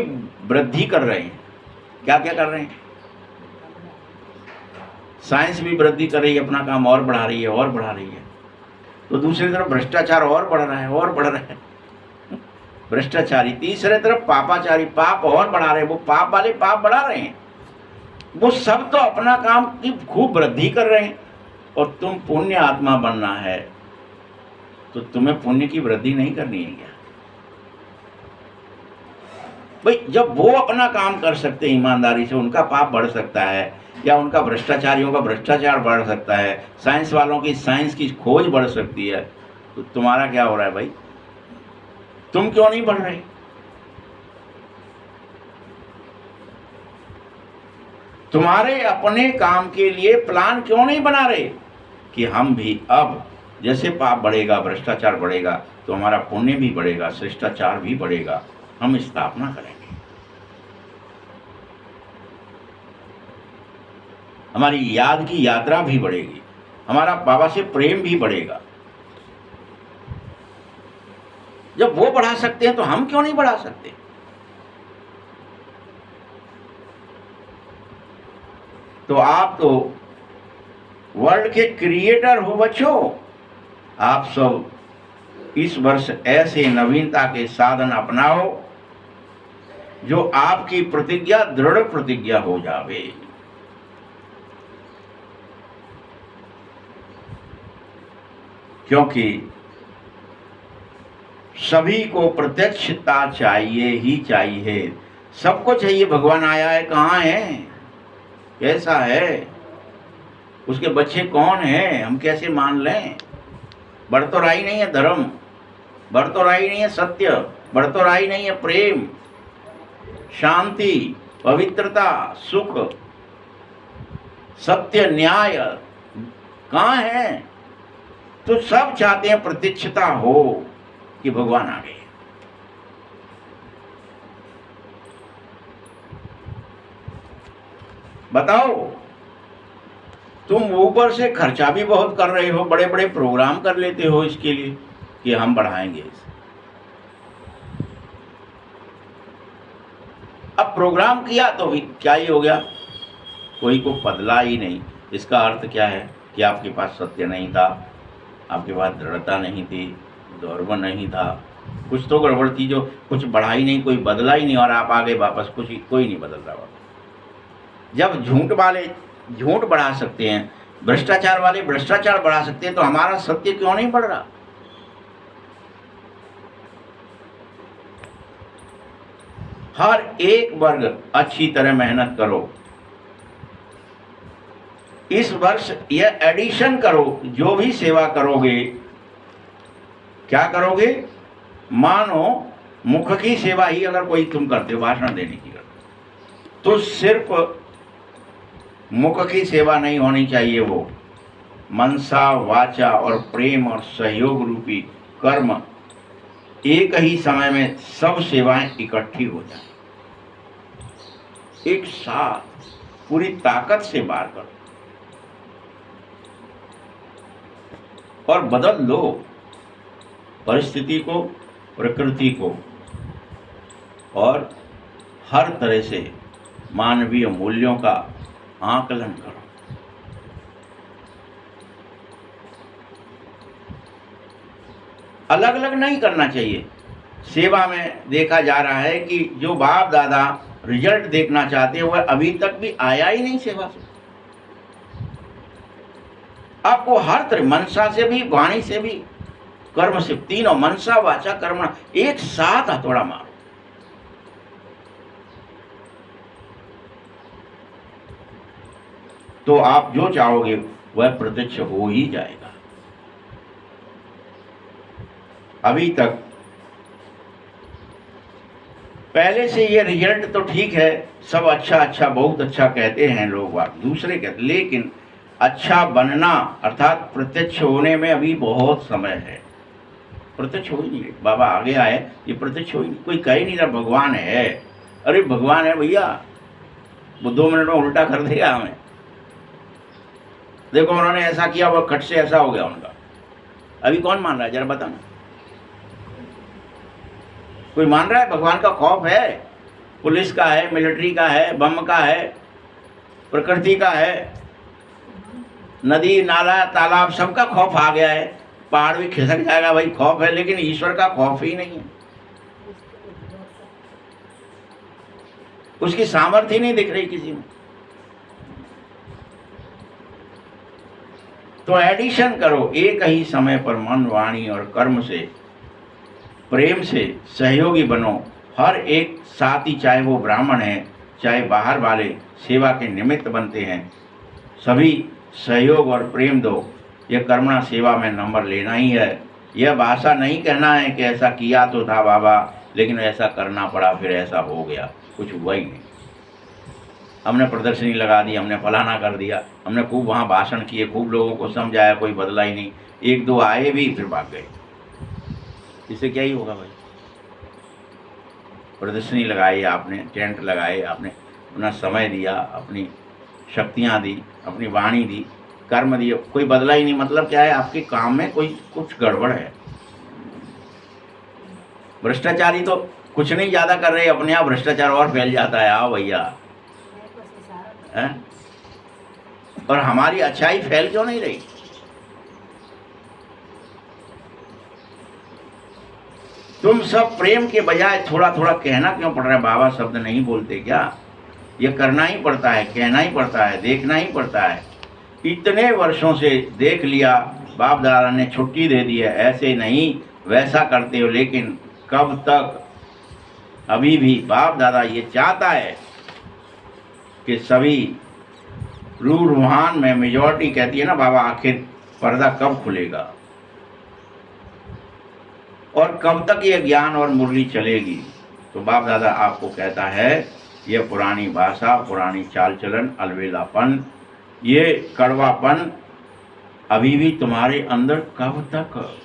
वृद्धि कर रहे हैं। क्या क्या कर रहे हैं? साइंस भी वृद्धि कर रही है, अपना काम और बढ़ा रही है और बढ़ा रही है। तो दूसरी तरफ भ्रष्टाचार और बढ़ रहा है और बढ़ रहा है, भ्रष्टाचारी। तीसरे तरफ पापाचारी, पाप और बढ़ा रहे हैं, वो पाप वाले पाप बढ़ा रहे हैं। वो सब तो अपना काम की खूब वृद्धि कर रहे हैं, और तुम पुण्य आत्मा बनना है तो तुम्हें पुण्य की वृद्धि नहीं करनी है क्या? भाई जब वो अपना काम कर सकते हैं ईमानदारी से, उनका पाप बढ़ सकता है, या उनका भ्रष्टाचारियों का भ्रष्टाचार बढ़ सकता है, साइंस वालों की साइंस की खोज बढ़ सकती है, तो तुम्हारा क्या हो रहा है भाई? तुम क्यों नहीं बढ़ रहे? तुम्हारे अपने काम के लिए प्लान क्यों नहीं बना रहे कि हम भी अब जैसे पाप बढ़ेगा, भ्रष्टाचार बढ़ेगा, तो हमारा पुण्य भी बढ़ेगा, शिष्टाचार भी बढ़ेगा, हम स्थापना करेंगे, हमारी याद की यात्रा भी बढ़ेगी, हमारा बाबा से प्रेम भी बढ़ेगा। जब वो बढ़ा सकते हैं तो हम क्यों नहीं बढ़ा सकते? तो आप तो वर्ल्ड के क्रिएटर हो बच्चों। आप सब इस वर्ष ऐसे नवीनता के साधन अपनाओ जो आपकी प्रतिज्ञा दृढ़ प्रतिज्ञा हो जावे। क्योंकि सभी को प्रत्यक्षता चाहिए ही चाहिए, सबको चाहिए। भगवान आया है, कहाँ है, कैसा है, उसके बच्चे कौन हैं, हम कैसे मान लें। बढ़ तो रहा ही नहीं है धर्म, बढ़ तो रहा ही नहीं है सत्य, बढ़ तो रहा ही नहीं है प्रेम, शांति, पवित्रता, सुख, सत्य, न्याय, कहाँ है। तो सब चाहते हैं प्रत्यक्षता हो कि भगवान आ गए। बताओ, तुम ऊपर से खर्चा भी बहुत कर रहे हो, बड़े बड़े प्रोग्राम कर लेते हो इसके लिए कि हम बढ़ाएंगे इसे। अब प्रोग्राम किया तो भी क्या ही हो गया, कोई को बदला ही नहीं। इसका अर्थ क्या है कि आपके पास सत्य नहीं था, आपके पास दृढ़ता नहीं थी, गौरव नहीं था, कुछ तो गड़बड़ थी, जो कुछ बढ़ा ही नहीं, कोई बदला ही नहीं, और आप आगे वापस कुछ कोई नहीं बदल रहा। जब झूठ वाले झूठ बढ़ा सकते हैं, भ्रष्टाचार वाले भ्रष्टाचार बढ़ा सकते हैं, तो हमारा सत्य क्यों नहीं बढ़ रहा। हर एक वर्ग अच्छी तरह मेहनत करो। इस वर्ष यह एडिशन करो, जो भी सेवा करोगे, क्या करोगे, मानो मुख की सेवा ही अगर कोई तुम करते हो, भाषण देने की करते, तो सिर्फ मुख की सेवा नहीं होनी चाहिए, वो मनसा, वाचा और प्रेम और सहयोग रूपी कर्म एक ही समय में सब सेवाएं इकट्ठी हो जाए, एक साथ पूरी ताकत से बार करो और बदल लो परिस्थिति को, प्रकृति को, और हर तरह से मानवीय मूल्यों का आकलन करो। अलग अलग नहीं करना चाहिए। सेवा में देखा जा रहा है कि जो बाप दादा रिजल्ट देखना चाहते हैं वह अभी तक भी आया ही नहीं सेवा से। आपको हर तरह, मनसा से भी, वाणी से भी, कर्म से, तीनों, मनसा, वाचा, कर्म, एक साथ हथौड़ा मारो। तो आप जो चाहोगे वह प्रत्यक्ष हो ही जाएगा। अभी तक पहले से ये रिजल्ट तो ठीक है, सब अच्छा अच्छा, बहुत अच्छा कहते हैं लोग, दूसरे कहते, लेकिन अच्छा बनना अर्थात प्रत्यक्ष होने में अभी बहुत समय है। प्रत्यक्ष हो ही नहीं, बाबा आगे आए, ये प्रत्यक्ष हो ही नहीं, कोई कह ही नहीं रहा भगवान है। अरे भगवान है भैया, वो 2 मिनट में उल्टा कर देगा हमें। देखो उन्होंने ऐसा किया, वो खट से ऐसा हो गया उनका। अभी कौन मान रहा है, जरा बताना। कोई मान रहा है? भगवान का खौफ है, पुलिस का है, मिलिट्री का है, बम का है, प्रकृति का है, नदी नाला तालाब सबका खौफ आ गया है। पहाड़ भी खिसक जाएगा, भाई खौफ है, लेकिन ईश्वर का खौफ ही नहीं है। उसकी सामर्थ्य नहीं दिख रही किसी में। तो एडिशन करो, एक ही समय पर मन, वाणी और कर्म से, प्रेम से सहयोगी बनो। हर एक साथी, चाहे वो ब्राह्मण है, चाहे बाहर वाले सेवा के निमित्त बनते हैं, सभी सहयोग और प्रेम दो। यह कर्मणा सेवा में नंबर लेना ही है। यह भाषा नहीं कहना है कि ऐसा किया तो था बाबा, लेकिन ऐसा करना पड़ा, फिर ऐसा हो गया, कुछ हुआ ही नहीं। हमने प्रदर्शनी लगा दी, हमने फलाना कर दिया, हमने खूब वहाँ भाषण किए, खूब लोगों को समझाया, कोई बदला ही नहीं। 1-2 आए भी फिर भाग गए। इससे क्या ही होगा भाई। प्रदर्शनी लगाई आपने, टेंट लगाए आपने, अपना समय दिया, अपनी शक्तियाँ दी, अपनी वाणी दी, कर्म दिए, कोई बदला ही नहीं। मतलब क्या है, आपके काम में कोई कुछ गड़बड़ है। भ्रष्टाचारी तो कुछ नहीं ज़्यादा कर रहे, अपने आप भ्रष्टाचार और फैल जाता है। आओ भैया, है? और हमारी अच्छाई फैल क्यों नहीं रही? तुम सब प्रेम के बजाय थोड़ा थोड़ा कहना क्यों पड़ रहा है? बाबा शब्द नहीं बोलते क्या? ये करना ही पड़ता है, कहना ही पड़ता है, देखना ही पड़ता है। इतने वर्षों से देख लिया, बाप दादा ने छुट्टी दे दी है, ऐसे नहीं वैसा करते हो, लेकिन कब तक? अभी भी बाप दादा ये चाहता है कि सभी रूहान में मेजॉरिटी कहती है ना बाबा, आखिर पर्दा कब खुलेगा और कब तक ये ज्ञान और मुरली चलेगी? तो बाप दादा आपको कहता है ये पुरानी भाषा, पुरानी चाल चलन, अलबेलापन, ये कड़वापन अभी भी तुम्हारे अंदर कब तक?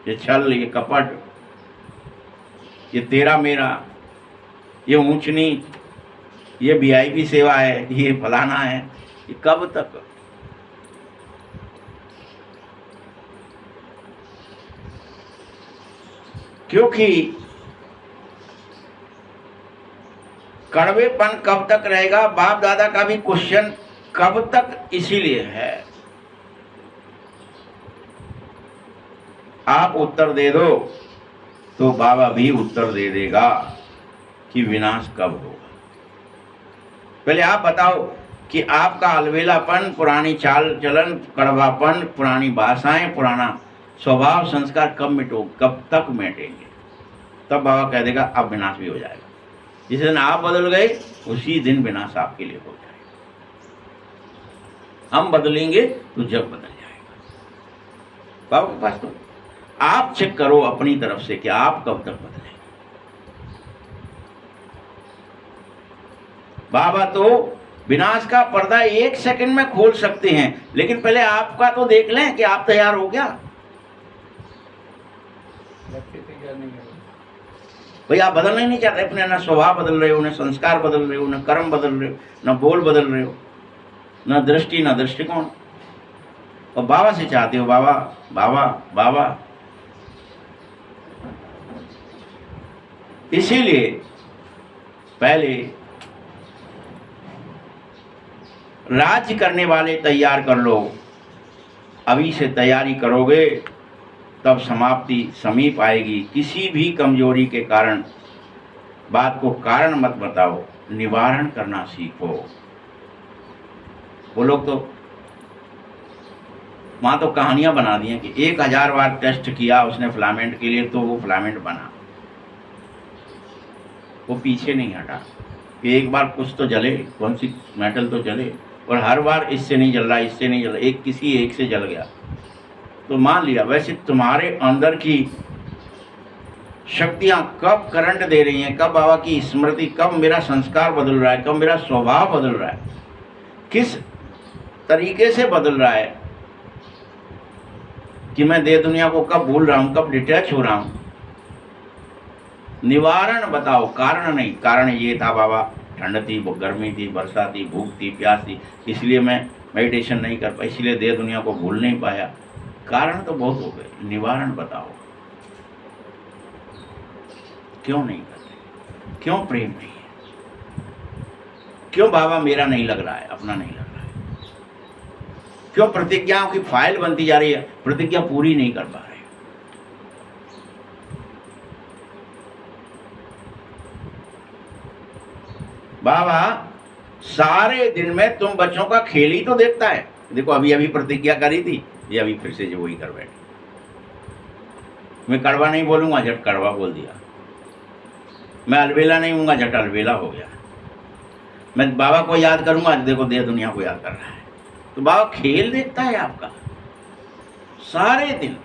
ये छल, ये कपट, ये तेरा मेरा, ये ऊंच नीच, ये वीआईपी सेवा है, ये फलाना है, ये कब तक? क्योंकि कड़वेपन कब तक रहेगा? बाप दादा का भी क्वेश्चन कब तक इसीलिए है। आप उत्तर दे दो तो बाबा भी उत्तर दे देगा कि विनाश कब होगा। पहले आप बताओ कि आपका अलबेलापन, पुरानी चाल चलन, कड़वापन, पुरानी भाषाएं, पुराना स्वभाव संस्कार कब मिटो, कब तक मिटेंगे? तब बाबा कह देगा अब विनाश भी हो जाएगा। जिस दिन आप बदल गए उसी दिन विनाश आपके लिए हो जाएगा। हम बदलेंगे तो जग बदल जाएगा। बाबा के पास तो आप चेक करो अपनी तरफ से कि आप कब तक बदलेंगे। बाबा तो विनाश का पर्दा 1 सेकंड में खोल सकते हैं, लेकिन पहले आपका तो देख लें कि आप तैयार हो क्या। भाई आप बदलना ही नहीं चाहते अपने, ना स्वभाव बदल रहे हो, न संस्कार बदल रहे हो, न कर्म बदल रहे हो, न बोल बदल रहे हो, न दृष्टि, न दृष्टिकोण, और बाबा से चाहते हो बाबा बाबा बाबा। इसीलिए पहले राज्य करने वाले तैयार कर लो। अभी से तैयारी करोगे तब समाप्ति समीप आएगी। किसी भी कमजोरी के कारण बात को कारण मत बताओ, निवारण करना सीखो। वो लोग तो वहां तो कहानियां बना दी हैं कि 1000 बार टेस्ट किया उसने फिलामेंट के लिए तो वो फिलामेंट बना। वो पीछे नहीं हटा कि एक बार कुछ तो जले, कौन सी मेटल तो जले, और हर बार इससे नहीं जल रहा, इससे नहीं जल रहा, किसी एक से जल गया तो मान लिया। वैसे तुम्हारे अंदर की शक्तियां कब करंट दे रही हैं, कब बाबा की स्मृति, कब मेरा संस्कार बदल रहा है, कब मेरा स्वभाव बदल रहा है, किस तरीके से बदल रहा है कि मैं देह दुनिया को कब भूल रहा हूं, कब डिटैच हो रहा हूं। निवारण बताओ, कारण नहीं। कारण ये था बाबा ठंड थी, गर्मी थी, वर्षा थी, भूख थी, प्यास थी, इसलिए मैं मेडिटेशन नहीं कर पाया, इसलिए देह दुनिया को भूल नहीं पाया। कारण तो बहुत हो गए, निवारण बताओ। क्यों नहीं करते? क्यों प्रेम नहीं है? क्यों बाबा मेरा नहीं लग रहा है, अपना नहीं लग रहा है? क्यों प्रतिज्ञाओं की फाइल बनती जा रही है, प्रतिज्ञा पूरी नहीं कर पा रहे? बाबा सारे दिन में तुम बच्चों का खेल ही तो देखता है। देखो अभी अभी प्रतिज्ञा करी थी, ये अभी फिर से जो वही कर बैठे। मैं कड़वा नहीं बोलूंगा, झट कड़वा बोल दिया। मैं अलबेला नहीं हूँगा, झट अलबेला हो गया। मैं बाबा को याद करूंगा, देखो देह दुनिया को याद कर रहा है। तो बाबा खेल देखता है आपका सारे दिन।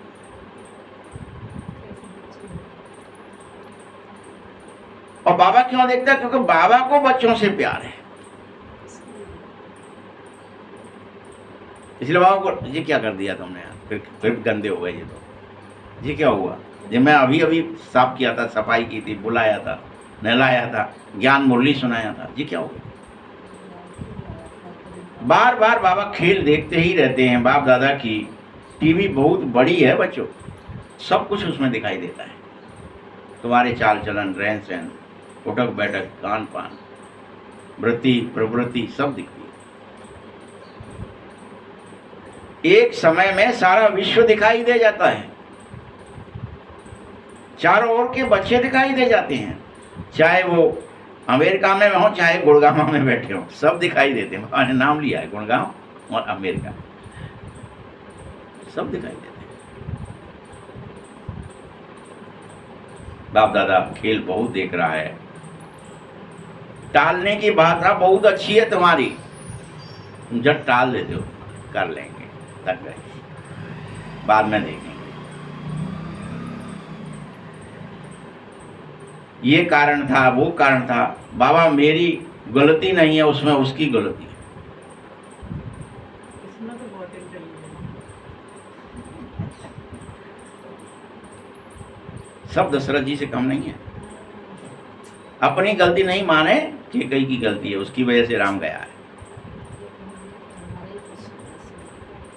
और बाबा क्यों देखता है? क्योंकि बाबा को बच्चों से प्यार है। इसलिए बाबा को, ये क्या कर दिया तुमने यार, फिर गंदे हो गए ये तो। ये क्या हुआ? ये मैं अभी अभी साफ किया था, सफाई की थी, बुलाया था, नहलाया था, ज्ञान मुरली सुनाया था, ये क्या हो गया? बार बार बाबा खेल देखते ही रहते हैं। बाप दादा की टीवी बहुत बड़ी है बच्चों, सब कुछ उसमें दिखाई देता है। तुम्हारे चाल चलन, रहन सहन, उठक बैठक, कान पान, वृत्ति प्रवृत्ति सब दिखती है। एक समय में सारा विश्व दिखाई दे जाता है, चारों ओर के बच्चे दिखाई दे जाते हैं, चाहे वो अमेरिका में हो चाहे गुड़गांव में बैठे हो, सब दिखाई देते हैं। मैंने नाम लिया है, गुड़गांव और अमेरिका, सब दिखाई देते हैं। बाप दादा खेल बहुत देख रहा है। टालने की बात ना बहुत अच्छी है तुम्हारी, जब टाल देते हो कर लेंगे, तक गए, बाद में देखेंगे। ये कारण था, वो कारण था। बाबा मेरी गलती नहीं है उसमें, उसकी गलती है। इसमें तो बहुत इंटेलिजेंट। सब दशरथ जी से कम नहीं है। अपनी गलती नहीं माने कि कई की गलती है, उसकी वजह से राम गया है।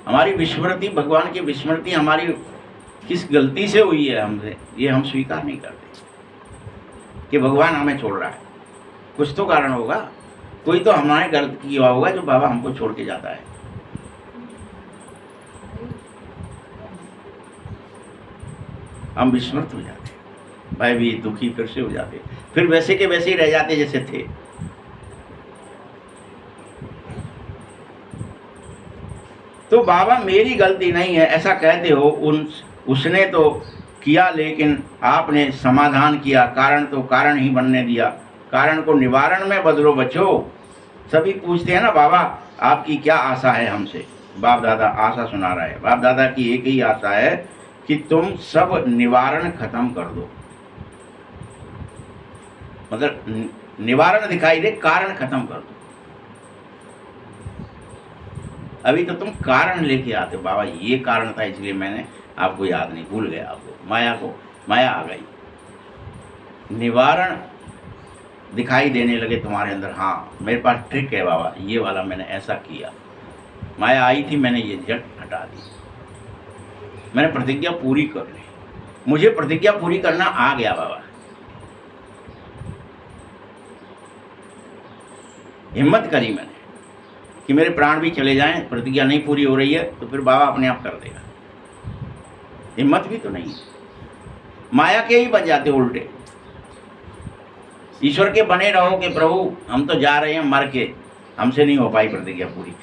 हमारी विस्मृति, भगवान की विस्मृति हमारी किस गलती से हुई है हमसे, ये हम स्वीकार नहीं करते कि भगवान हमें छोड़ रहा है। कुछ तो कारण होगा, कोई तो हमारे गलत किया होगा जो बाबा हमको छोड़ के जाता है। हम विस्मृत हो जाते, भयभीत, दुखी फिर से हो जाते, फिर वैसे के वैसे ही रह जाते जैसे थे। तो बाबा मेरी गलती नहीं है ऐसा कहते हो, उसने तो किया, लेकिन आपने समाधान किया, कारण तो कारण ही बनने दिया, कारण को निवारण में बदलो बच्चों। सभी पूछते हैं ना बाबा आपकी क्या आशा है हमसे। बाप दादा आशा सुना रहा है। बाप दादा की एक ही आशा है कि तुम सब निवारण खत्म कर दो, मतलब निवारण दिखाई दे, कारण खत्म कर दो। अभी तो तुम कारण लेके आते हो, बाबा ये कारण था इसलिए मैंने आपको याद नहीं, भूल गया आपको, माया आ गई, निवारण दिखाई देने लगे तुम्हारे अंदर। हाँ मेरे पास ट्रिक है बाबा, ये वाला मैंने ऐसा किया, माया आई थी मैंने ये जट हटा दी, मैंने प्रतिज्ञा पूरी कर ली, मुझे प्रतिज्ञा पूरी करना आ गया बाबा। हिम्मत करी मैंने कि मेरे प्राण भी चले जाएं, प्रतिज्ञा नहीं पूरी हो रही है तो फिर बाबा अपने आप कर देगा। हिम्मत भी तो नहीं, माया के ही बन जाते उल्टे। ईश्वर के बने रहो कि प्रभु हम तो जा रहे हैं मर के, हमसे नहीं हो पाई प्रतिज्ञा पूरी।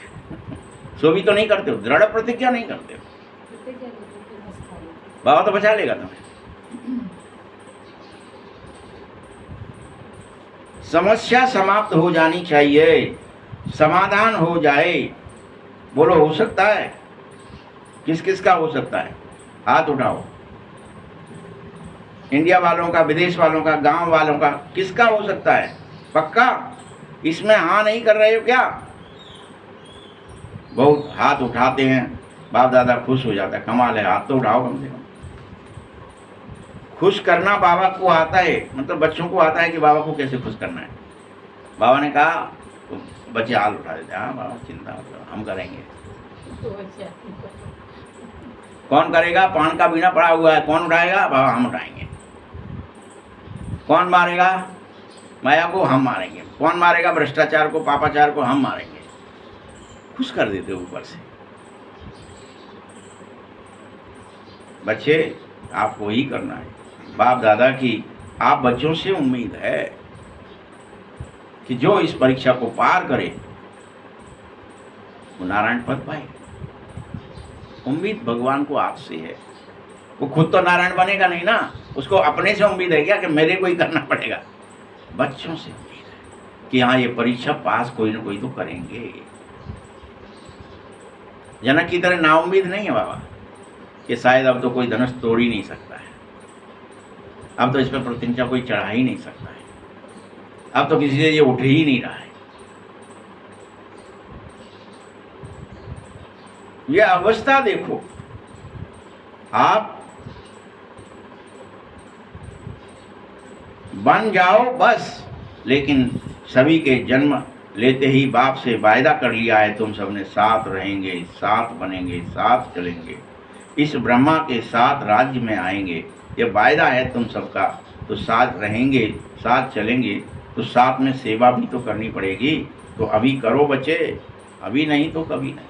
सो भी तो नहीं करते हो, दृढ़ प्रतिज्ञा नहीं करते हो, बाबा तो बचा लेगा तुम्हें। समस्या समाप्त हो जानी चाहिए, समाधान हो जाए। बोलो हो सकता है? किस किस का हो सकता है? हाथ उठाओ। इंडिया वालों का, विदेश वालों का, गांव वालों का, किसका हो सकता है? पक्का? इसमें हाँ नहीं कर रहे हो क्या? बहुत हाथ उठाते हैं, बाप दादा खुश हो जाता है। कमाल है, हाथ तो उठाओ कम से कम। खुश करना बाबा को आता है, मतलब बच्चों को आता है कि बाबा को कैसे खुश करना है। बाबा ने कहा तो बच्चे हाथ उठा देते, हाँ बाबा चिंता मतलब हम करेंगे। कौन करेगा? पान का बीना पड़ा हुआ है, कौन उठाएगा? बाबा हम उठाएंगे। कौन मारेगा? माया को हम मारेंगे। कौन मारेगा? भ्रष्टाचार को, पापाचार को हम मारेंगे। खुश कर देते ऊपर से। बच्चे आपको ही करना है। बाप दादा की आप बच्चों से उम्मीद है कि जो इस परीक्षा को पार करे वो नारायण पद पाए। उम्मीद भगवान को आपसे है। वो खुद तो नारायण बनेगा नहीं ना, उसको अपने से उम्मीद है क्या कि मेरे को ही करना पड़ेगा? बच्चों से उम्मीद है कि हाँ ये परीक्षा पास कोई ना कोई तो करेंगे। जनक की तरह नाउम्मीद नहीं है बाबा कि शायद अब तो कोई धनुष तोड़ ही नहीं सकता है, अब तो इस पर प्रतिज्ञा कोई चढ़ा ही नहीं सकता है, अब तो किसी से ये उठ ही नहीं रहा है। ये अवस्था देखो, आप बन जाओ बस। लेकिन सभी के जन्म लेते ही बाप से वायदा कर लिया है, तुम सबने साथ रहेंगे, साथ बनेंगे, साथ चलेंगे, इस ब्रह्मा के साथ राज्य में आएंगे। ये वायदा है तुम सबका, तो साथ रहेंगे, साथ चलेंगे, तो साथ में सेवा भी तो करनी पड़ेगी। तो अभी करो बच्चे, अभी नहीं तो कभी नहीं।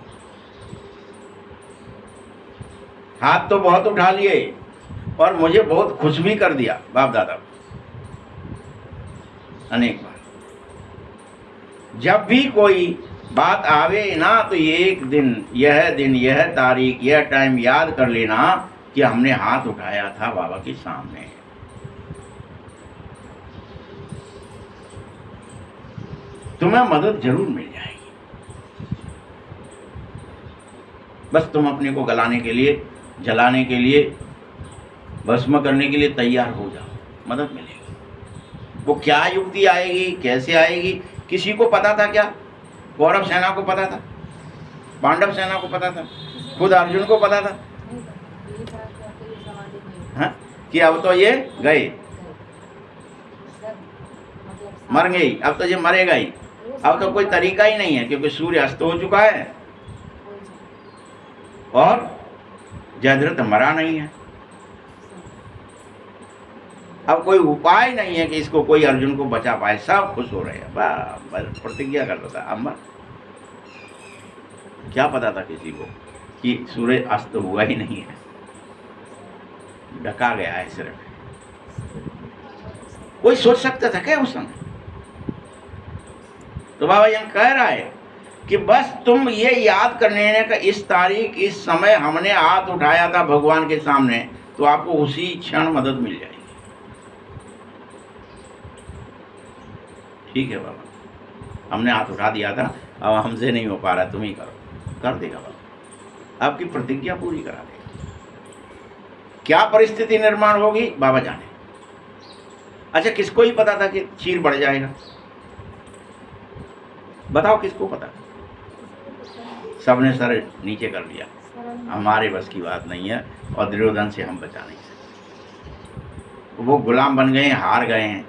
हाथ तो बहुत उठा लिए और मुझे बहुत खुश भी कर दिया बाप दादा अनेक बार। जब भी कोई बात आवे ना तो एक दिन, यह तारीख, यह टाइम याद कर लेना कि हमने हाथ उठाया था बाबा के सामने। तुम्हें मदद जरूर मिल जाएगी। बस तुम अपने को गलाने के लिए, जलाने के लिए, भस्म करने के लिए तैयार हो जाओ, मदद मिलेगी। वो क्या युक्ति आएगी, कैसे आएगी, किसी को पता था क्या? कौरव सेना को पता था, पांडव सेना को पता था, खुद अर्जुन को पता था हाँ? कि अब तो ये गए, मर गई, अब तो ये मरेगा ही, अब तो कोई तरीका ही नहीं है, क्योंकि सूर्य अस्त हो चुका है और जयद्रथ मरा नहीं है। अब कोई उपाय नहीं है कि इसको कोई अर्जुन को बचा पाए। सब खुश हो रहे हैं, बस प्रतिज्ञा करता था। अम्मा क्या पता था किसी को कि सूर्य अस्त हुआ ही नहीं है, ढका गया है सिर्फ। कोई सोच सकता था क्या उस समय? तो बाबा यहाँ कह रहा है कि बस तुम ये याद कर लेने का, इस तारीख, इस समय हमने हाथ उठाया था भगवान के सामने, तो आपको उसी क्षण मदद मिल जाएगी। ठीक है बाबा, हमने हाथ उठा दिया था, अब हमसे नहीं हो पा रहा, तुम ही करो। कर देगा बाबा, आपकी प्रतिज्ञा पूरी करा देगा। क्या परिस्थिति निर्माण होगी बाबा जाने। अच्छा, किसको ही पता था कि चीर बढ़ जाएगा? बताओ किसको पता? सबने सर नीचे कर लिया, हमारे बस की बात नहीं है, और दुर्योधन से हम बचा नहीं सकते। वो गुलाम बन गए हैं, हार गए हैं।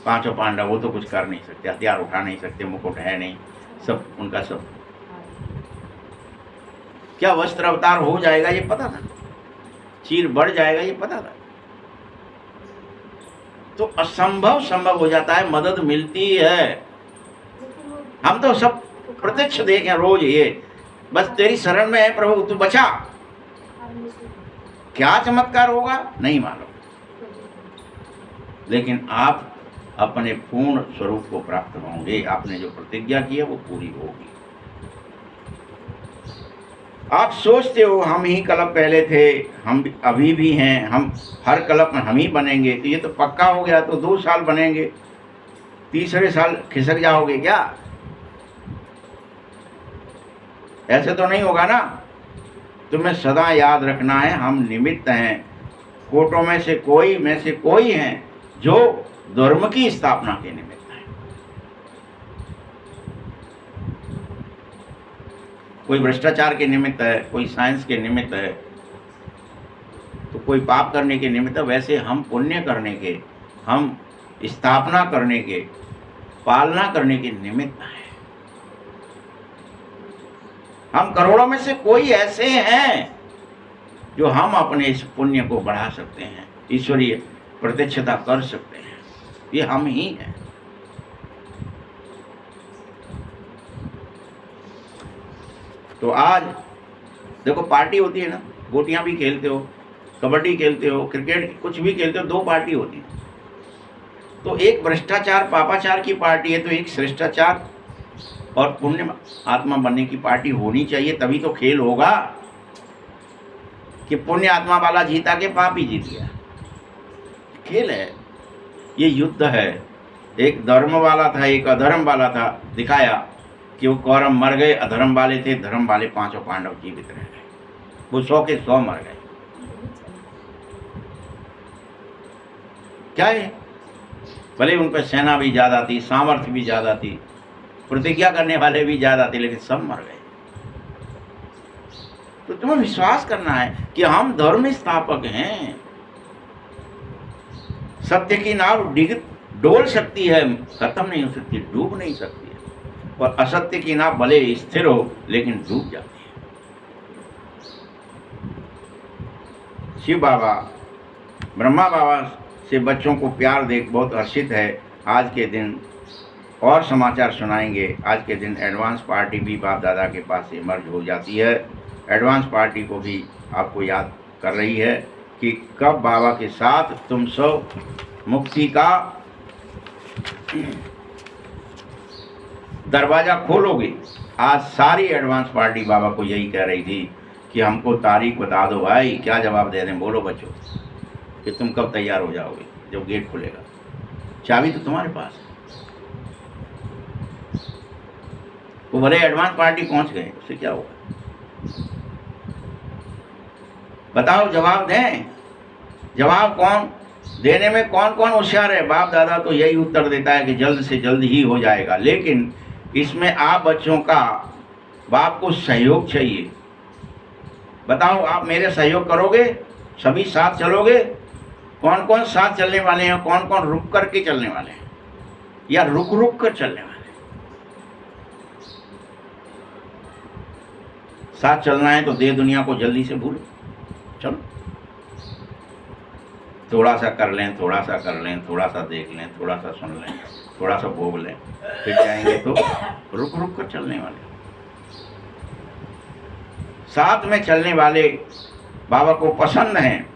पांचों पांडव, वो तो कुछ कर नहीं सकते, हथियार उठा नहीं सकते, मुकुट है नहीं, सब उनका सब। क्या वस्त्र अवतार हो जाएगा ये पता था? चीर बढ़ जाएगा ये पता था? तो असंभव संभव हो जाता है, मदद मिलती है। हम तो सब प्रत्यक्ष देखें रोज, ये बस तेरी शरण में है प्रभु, तू बचा। क्या चमत्कार होगा नहीं मालूम, लेकिन आप अपने पूर्ण स्वरूप को प्राप्त होंगे। आपने जो प्रतिज्ञा की है वो पूरी होगी। आप सोचते हो हम ही कल्प पहले थे, हम अभी भी हैं, हम हर कल्प में हम ही बनेंगे, तो ये तो पक्का हो गया, तो 2 साल बनेंगे, तीसरे साल खिसक जाओगे क्या? ऐसे तो नहीं होगा ना। तुम्हें सदा याद रखना है, हम निमित्त हैं। कोटों में से कोई हैं जो धर्म की स्थापना के निमित्त है। कोई भ्रष्टाचार के निमित्त है, कोई साइंस के निमित्त है, तो कोई पाप करने के निमित्त है। वैसे हम पुण्य करने के, हम स्थापना करने के, पालना करने के निमित्त है। हम करोड़ों में से कोई ऐसे हैं जो हम अपने इस पुण्य को बढ़ा सकते हैं, ईश्वरीय प्रत्यक्षता कर सकते हैं। ये हम ही हैं। तो आज देखो, पार्टी होती है ना, गोटियां भी खेलते हो, कबड्डी खेलते हो, क्रिकेट कुछ भी खेलते हो, 2 पार्टी होती है। तो एक भ्रष्टाचार पापाचार की पार्टी है, तो एक श्रेष्ठाचार और पुण्य आत्मा बनने की पार्टी होनी चाहिए, तभी तो खेल होगा। कि पुण्य आत्मा वाला जीता के पाप ही जीत गया। खेल है, ये युद्ध है। एक धर्म वाला था, एक अधर्म वाला था। दिखाया कि वो कौरव मर गए, अधर्म वाले थे, धर्म वाले पांचों पांडव जीवित रह गए। वो 100 के 100 मर गए। क्या है? भले उन पर सेना भी ज्यादा थी, सामर्थ्य भी ज्यादा थी, प्रतिज्ञा करने वाले भी ज्यादा थे, लेकिन सब मर गए। तो तुम्हें विश्वास करना है कि हम धर्म स्थापक हैं। सत्य की नाव डोल सकती है, खत्म नहीं हो सकती, डूब नहीं सकती है। और असत्य की नाव भले स्थिर हो, लेकिन डूब जाती है। शिव बाबा, ब्रह्मा बाबा से बच्चों को प्यार देख बहुत हर्षित है। आज के दिन और समाचार सुनाएंगे। आज के दिन एडवांस पार्टी भी बाप दादा के पास से मर्ज हो जाती है। एडवांस पार्टी को भी आपको याद कर रही है कि कब बाबा के साथ तुम सब मुक्ति का दरवाज़ा खोलोगे। आज सारी एडवांस पार्टी बाबा को यही कह रही थी कि हमको तारीख बता दो भाई। क्या जवाब दे दें? बोलो बच्चों कि तुम कब तैयार हो जाओगे जब गेट खुलेगा। चाबी तो तुम्हारे पास है। वो भले एडवांस पार्टी पहुंच गए, उससे क्या होगा? बताओ, जवाब दें। जवाब कौन देने में कौन कौन होशियार है? बाप दादा तो यही उत्तर देता है कि जल्द से जल्द ही हो जाएगा, लेकिन इसमें आप बच्चों का बाप को सहयोग चाहिए। बताओ, आप मेरे सहयोग करोगे? सभी साथ चलोगे? कौन कौन साथ चलने वाले हैं, कौन कौन रुक करके चलने वाले हैं या रुक रुक कर चलने वाले हैं? साथ चलना है तो देह दुनिया को जल्दी से भूलो, चलो। थोड़ा सा कर लें, थोड़ा सा कर लें, थोड़ा सा देख लें, थोड़ा सा सुन लें, थोड़ा सा भोग लें, फिर जाएंगे तो रुक रुक कर चलने वाले। साथ में चलने वाले बाबा को पसंद हैं,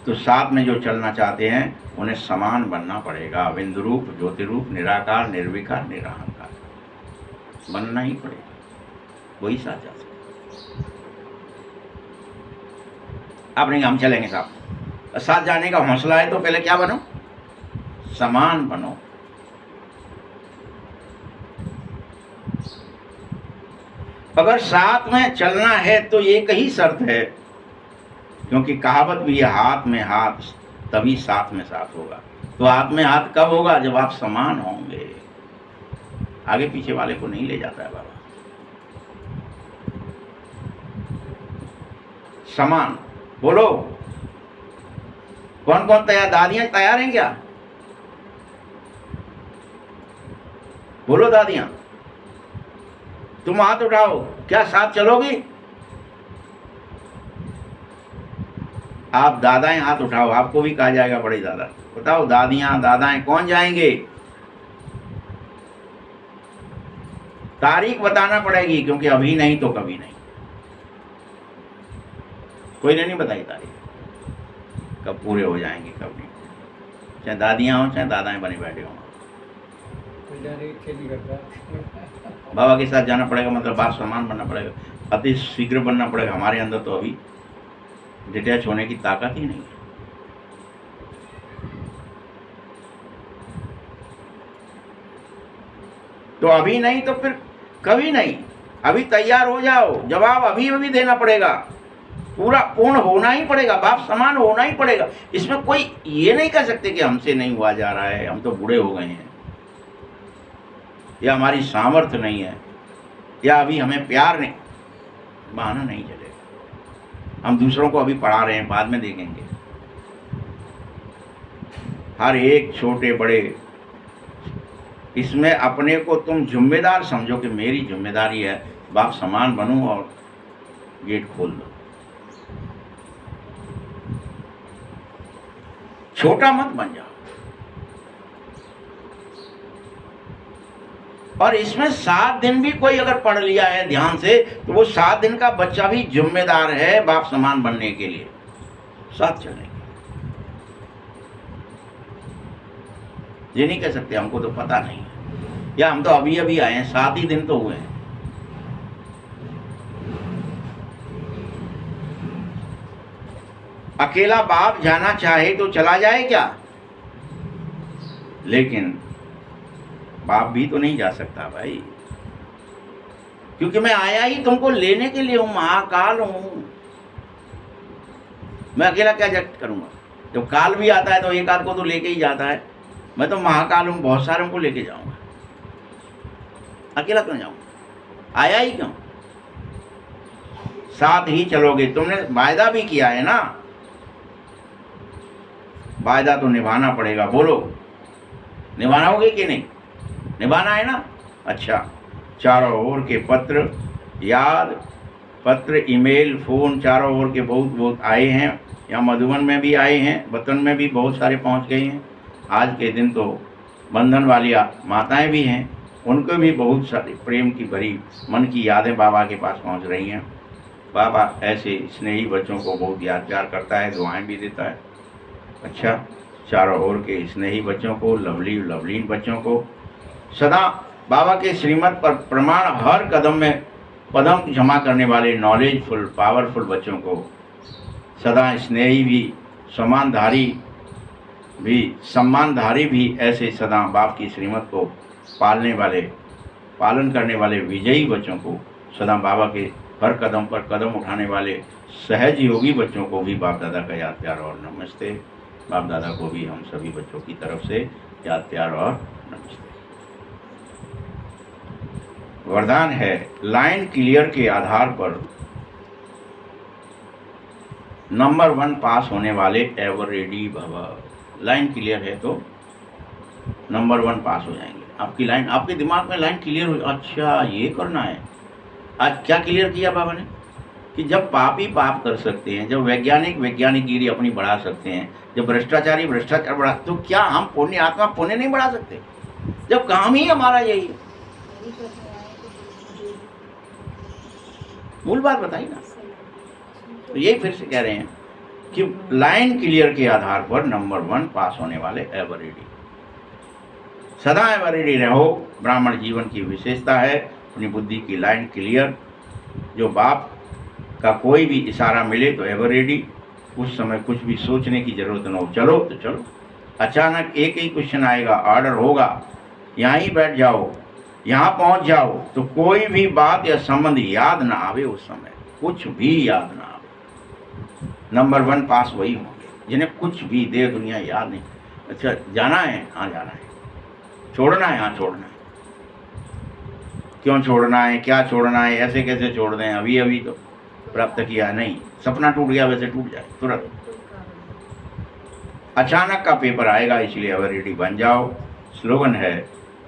तो साथ में जो चलना चाहते हैं उन्हें समान बनना पड़ेगा। बिंदु रूप, ज्योति रूप, निराकार, निर्विकार, निरहंकार बनना ही पड़ेगा, वही साथ जा सकते। आप नहीं, हम चलेंगे साथ। साथ जाने का हौसला है तो पहले क्या बनो? समान बनो। अगर साथ में चलना है तो एक ही शर्त है, क्योंकि कहावत भी है, हाथ में हाथ तभी साथ में साथ होगा। तो हाथ में हाथ कब होगा? जब आप समान होंगे। आगे पीछे वाले को नहीं ले जाता है बाबा। समान बोलो, कौन कौन तैयार? दादियां तैयार हैं क्या? बोलो दादियां, तुम हाथ उठाओ, क्या साथ चलोगी? आप दादाएं हाथ उठाओ, आपको भी कहा जाएगा बड़े दादा। बताओ दादियां दादाएं कौन जाएंगे? तारीख बताना पड़ेगी, क्योंकि अभी नहीं तो कभी नहीं। कोई ने नहीं बताई तारीख, कब पूरे हो जाएंगे कब नहीं। चाहे दादियां हो चाहे दादाएं बने बैठे हों, बाबा के साथ जाना पड़ेगा। मतलब बाप समान बनना पड़ेगा, अति शीघ्र बनना पड़ेगा। हमारे अंदर तो अभी डिटैच होने की ताकत ही नहीं है। तो अभी नहीं तो फिर कभी नहीं। अभी तैयार हो जाओ, जवाब अभी अभी देना पड़ेगा, पूरा पूर्ण होना ही पड़ेगा, बाप समान होना ही पड़ेगा। इसमें कोई ये नहीं कह सकते कि हमसे नहीं हुआ जा रहा है, हम तो बूढ़े हो गए हैं, या हमारी सामर्थ्य नहीं है, या अभी हमें प्यार नहीं। बहाना नहीं चलेगा। हम दूसरों को अभी पढ़ा रहे हैं, बाद में देखेंगे। हर एक छोटे बड़े, इसमें अपने को तुम जिम्मेदार समझो कि मेरी जिम्मेदारी है, बाप समान बनूं और गेट खोल दो। छोटा मत बन जाओ। और इसमें 7 दिन भी कोई अगर पढ़ लिया है ध्यान से, तो वो 7 दिन का बच्चा भी जिम्मेदार है बाप समान बनने के लिए, साथ चलने के। ये नहीं कह सकते हमको तो पता नहीं है, या हम तो अभी अभी आए हैं, 7 ही दिन तो हुए हैं। अकेला बाप जाना चाहे तो चला जाए क्या? लेकिन बाप भी तो नहीं जा सकता भाई, क्योंकि मैं आया ही तुमको लेने के लिए हूं, महाकाल हूं। मैं अकेला क्या जग करूंगा? जब काल भी आता है तो एक आध को तो लेके ही जाता है। मैं तो महाकाल हूं, बहुत सारों को लेके जाऊंगा, अकेला क्यों जाऊंगा? आया ही क्यों? साथ ही चलोगे। तुमने वायदा भी किया है ना, वायदा तो निभाना पड़ेगा। बोलो, निभाना होगा कि नहीं? निभाना है ना? अच्छा, चारों ओर के पत्र, याद पत्र, ईमेल, फोन, चारों ओर के बहुत बहुत आए हैं। यहाँ मधुबन में भी आए हैं, वतन में भी बहुत सारे पहुँच गए हैं। आज के दिन तो बंधन वाली माताएं भी हैं, उनको भी बहुत सारी प्रेम की भरी मन की यादें बाबा के पास पहुँच रही हैं। बाबा ऐसे स्नेही बच्चों को बहुत याद प्यार करता है, दुआएं भी देता है। अच्छा, चारों ओर के स्नेही बच्चों को, लवलीन बच्चों को, सदा बाबा के श्रीमत पर प्रमाण हर कदम में पदम जमा करने वाले नॉलेजफुल पावरफुल बच्चों को, सदा स्नेही भी, सम्मानधारी भी ऐसे सदा बाप की श्रीमत को पालने वाले पालन करने वाले विजयी बच्चों को, सदा बाबा के हर कदम पर कदम उठाने वाले सहज योगी बच्चों को भी बाप दादा का याद प्यार और नमस्ते। बाप दादा को भी हम सभी बच्चों की तरफ से याद प्यार और नमस्ते। वरदान है, लाइन क्लियर के आधार पर नंबर 1 पास होने वाले एवर रेडी भव। लाइन क्लियर है तो नंबर 1 पास हो जाएंगे। आपकी लाइन, आपके दिमाग में लाइन क्लियर हो, अच्छा ये करना है। आज क्या क्लियर किया बाबा ने कि जब पापी पाप कर सकते हैं, जब वैज्ञानिक वैज्ञानिकगिरी अपनी बढ़ा सकते हैं, जब भ्रष्टाचारी भ्रष्टाचार बढ़ा, तो क्या हम पुण्य आत्मा पुण्य नहीं बढ़ा सकते? जब काम ही हमारा यही है। मूल बात बताइए ना। तो यही फिर से कह रहे हैं कि लाइन क्लियर के आधार पर नंबर 1 पास होने वाले एवर रेडी, सदा एवर रेडी रहो। ब्राह्मण जीवन की विशेषता है अपनी बुद्धि की लाइन क्लियर। जो बाप का कोई भी इशारा मिले तो एवर रेडी, उस समय कुछ भी सोचने की जरूरत न हो, चलो तो चलो। अचानक एक ही क्वेश्चन आएगा, ऑर्डर होगा, यहाँ ही बैठ जाओ, यहाँ पहुँच जाओ, तो कोई भी बात या संबंध याद ना आवे, उस समय कुछ भी याद ना आवे। नंबर 1 पास वही होंगे जिन्हें कुछ भी देह दुनिया याद नहीं। अच्छा जाना है, हाँ जाना है, छोड़ना है, हाँ छोड़ना है। क्यों छोड़ना है, क्या छोड़ना है, ऐसे कैसे छोड़ दें, अभी अभी तो प्राप्त किया नहीं, सपना टूट गया वैसे टूट जाए तुरंत। अचानक का पेपर आएगा, इसलिए अवर रेडी बन जाओ। स्लोगन है,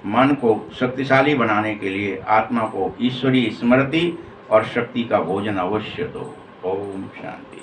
मन को शक्तिशाली बनाने के लिए आत्मा को ईश्वरीय स्मृति और शक्ति का भोजन अवश्य दो। ओम शांति।